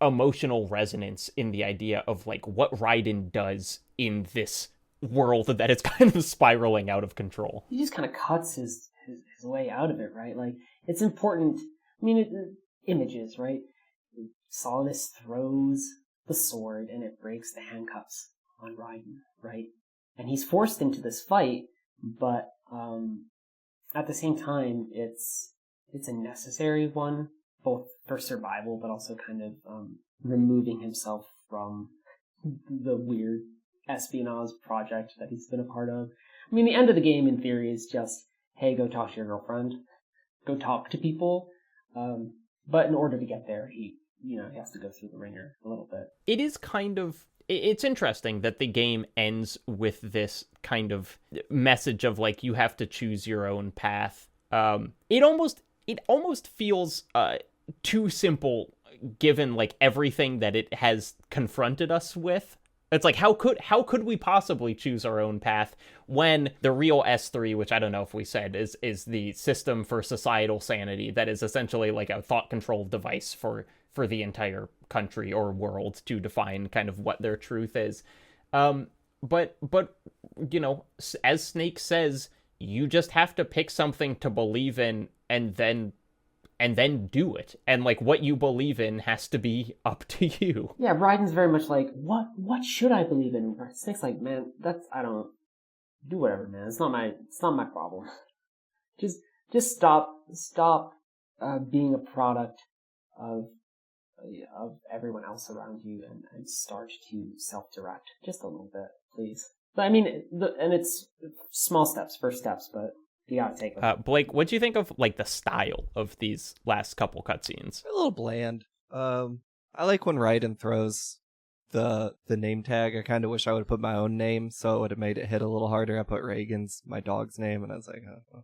S1: emotional resonance in the idea of, like, what Raiden does in this world that it's kind of spiraling out of control.
S3: He just kind of cuts his way out of it, right? Like, it's important. I mean, images, right? Solidus throws the sword and it breaks the handcuffs on Raiden, right? And he's forced into this fight, but at the same time, it's a necessary one, both for survival, but also kind of removing himself from the weird espionage project that he's been a part of. I mean, the end of the game, in theory, is just, hey, go talk to your girlfriend, go talk to people. But in order to get there, he has to go through the ringer a little bit.
S1: It is kind of, it's interesting that the game ends with this kind of message of, like, you have to choose your own path. It almost feels too simple, given, like, everything that it has confronted us with. It's like, how could we possibly choose our own path when the real S3, which I don't know if we said, is the system for societal sanity that is essentially like a thought control device for the entire country or world to define kind of what their truth is. But as Snake says, you just have to pick something to believe in and then do it. And, like, what you believe in has to be up to you.
S3: Yeah, Raiden's very much like, what should I believe in? Snake's like, man, I don't do whatever, man. It's not my problem. Just stop being a product of everyone else around you and start to self-direct just a little bit, please. But I mean, and it's small steps, first steps, but you gotta take them.
S1: Blake, what do you think of, like, the style of these last couple cutscenes?
S2: A little bland. I like when Raiden throws the name tag. I kind of wish I would have put my own name, so it would have made it hit a little harder. I put Reagan's, my dog's name, and I was like, oh.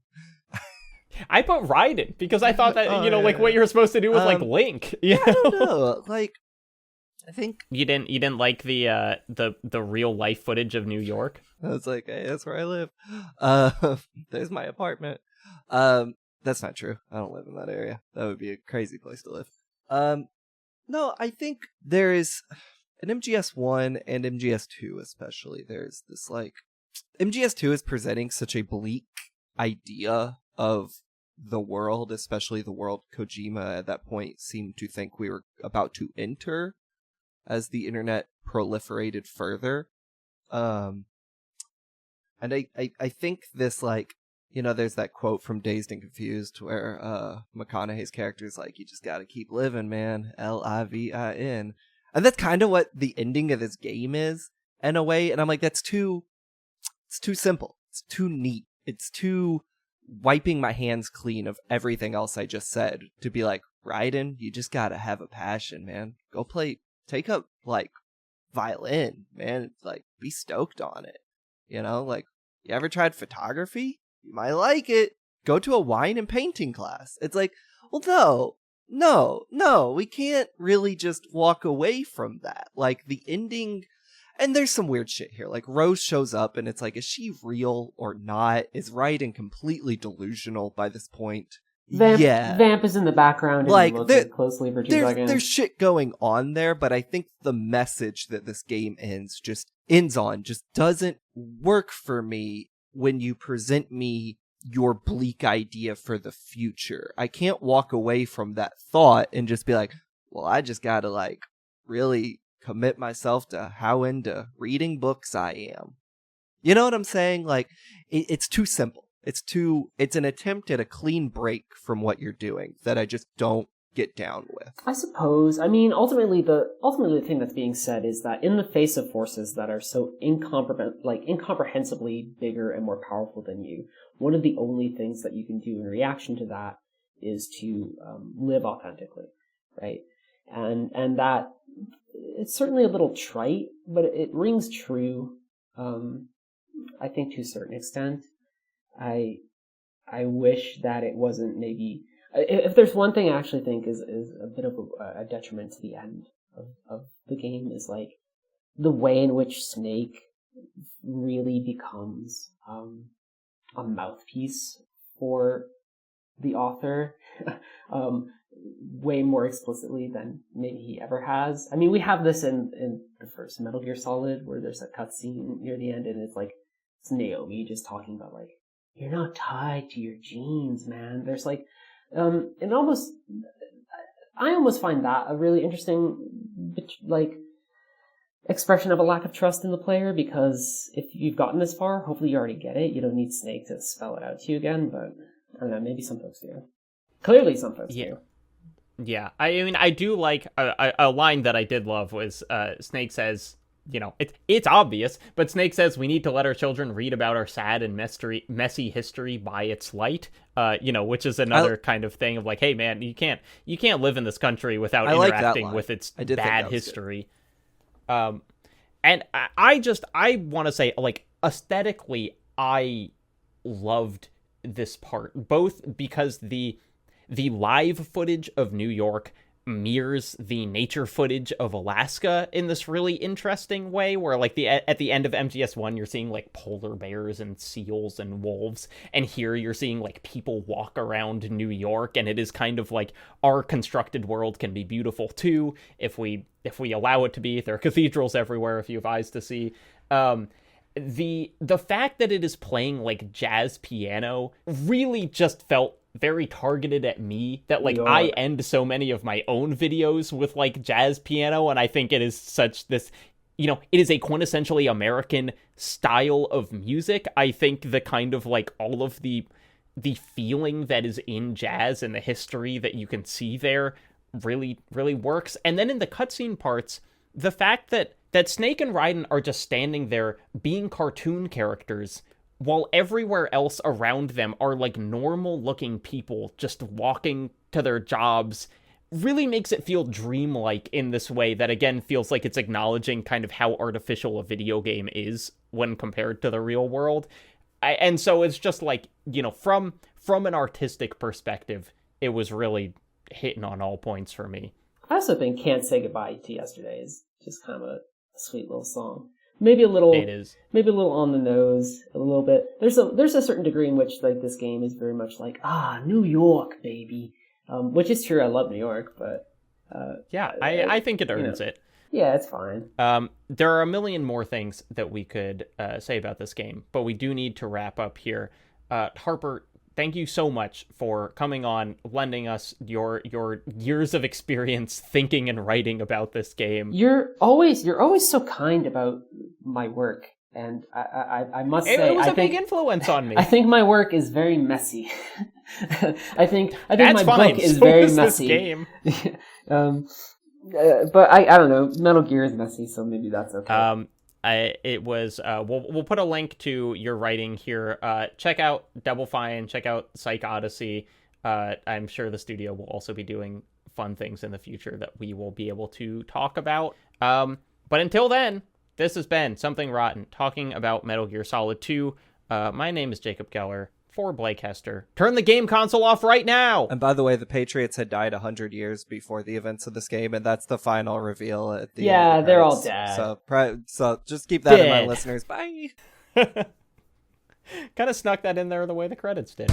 S1: I put Raiden because I thought that like what you were supposed to do with, like, Link.
S2: I don't know. Like, I think
S1: you didn't like the real life footage of New York.
S2: I was like, hey, that's where I live. There's my apartment. That's not true. I don't live in that area. That would be a crazy place to live. No, I think there is in MGS1 and MGS2 especially, there's this, like, MGS2 is presenting such a bleak idea of the world, especially the world Kojima at that point seemed to think we were about to enter as the internet proliferated further. And I think this, like, there's that quote from Dazed and Confused where McConaughey's character is like, you just gotta keep living, man. Livin. And that's kind of what the ending of this game is, in a way. And I'm like, it's too simple. It's too neat. It's too wiping my hands clean of everything else I just said to be like, Raiden, you just gotta have a passion, man. Go take up, like, violin, man. Like, be stoked on it. Like, you ever tried photography? You might like it. Go to a wine and painting class. It's like, well, no, we can't really just walk away from that. Like, the ending, and there's some weird shit here. Like, Rose shows up, and it's like, is she real or not? Is Raiden completely delusional by this point?
S3: Vamp is in the background and
S2: like
S3: you look closely for 2 seconds.
S2: There's shit going on there, but I think the message that this game ends on just doesn't work for me when you present me your bleak idea for the future. I can't walk away from that thought and just be like, well, I just gotta like really commit myself to how into reading books I am. You know what I'm saying? Like, it's too simple. It's an attempt at a clean break from what you're doing that I just don't get down with.
S3: I suppose. I mean, ultimately the thing that's being said is that in the face of forces that are so incomprehensibly bigger and more powerful than you, one of the only things that you can do in reaction to that is to live authentically, right? And that, it's certainly a little trite, but it rings true, I think to a certain extent. I wish that it wasn't maybe... If there's one thing I actually think is a bit of a detriment to the end of the game is like the way in which Snake really becomes a mouthpiece for the author, way more explicitly than maybe he ever has. I mean, we have this in the first Metal Gear Solid where there's a cutscene near the end and it's like, it's Naomi just talking about like, you're not tied to your genes, man. There's like, I almost find that a really interesting, like, expression of a lack of trust in the player, because if you've gotten this far, hopefully you already get it. You don't need Snake to spell it out to you again, but I don't know, maybe some folks do. Clearly some folks do.
S1: Yeah, I mean, I do like, a line that I did love was, Snake says, you know, it's obvious, but Snake says we need to let our children read about our sad and messy history by its light, you know, which is another kind of thing of like, hey man, you can't live in this country without interacting with its bad history. And I want to say, like, aesthetically, I loved this part, both because the live footage of New York mirrors the nature footage of Alaska in this really interesting way, where like at the end of MGS1 you're seeing like polar bears and seals and wolves, and here you're seeing like people walk around New York, and it is kind of like our constructed world can be beautiful too if we allow it to be. There are cathedrals everywhere if you have eyes to see. The fact that it is playing like jazz piano really just felt very targeted at me, that like I end so many of my own videos with like jazz piano, and I think it is such this, you know, it is a quintessentially American style of music. I think the kind of like all of the feeling that is in jazz and the history that you can see there really works. And then in the cutscene parts, the fact that Snake and Raiden are just standing there being cartoon characters, while everywhere else around them are like normal looking people just walking to their jobs, really makes it feel dreamlike in this way that again feels like it's acknowledging kind of how artificial a video game is when compared to the real world. And so it's just like, you know, from an artistic perspective, it was really hitting on all points for me. I
S3: also think Can't Say Goodbye to Yesterday is just kind of a sweet little song. Maybe a little on the nose, a little bit. There's a certain degree in which like this game is very much like, New York, baby, which is true. I love New York, but
S1: I think it earns it.
S3: Yeah, it's fine.
S1: There are a million more things that we could say about this game, but we do need to wrap up here. Harper, thank you so much for coming on, lending us your years of experience thinking and writing about this game.
S3: You're always so kind about my work, and I must say
S1: it was a big influence on me.
S3: I think my work is very messy. I think my book is very messy.
S1: This game.
S3: But I don't know. Metal Gear is messy, so maybe that's okay.
S1: We'll put a link to your writing here. Check out Double Fine, check out Psych Odyssey. I'm sure the studio will also be doing fun things in the future that we will be able to talk about. But until then, this has been Something Rotten, talking about Metal Gear Solid 2. My name is Jacob Geller, for Blake Hester. Turn the game console off right now!
S2: And by the way, the Patriots had died 100 years before the events of this game, and that's the final reveal at the end of the
S3: they're all dead.
S2: So just keep that in mind, listeners. Bye!
S1: Kind of snuck that in there the way the credits did.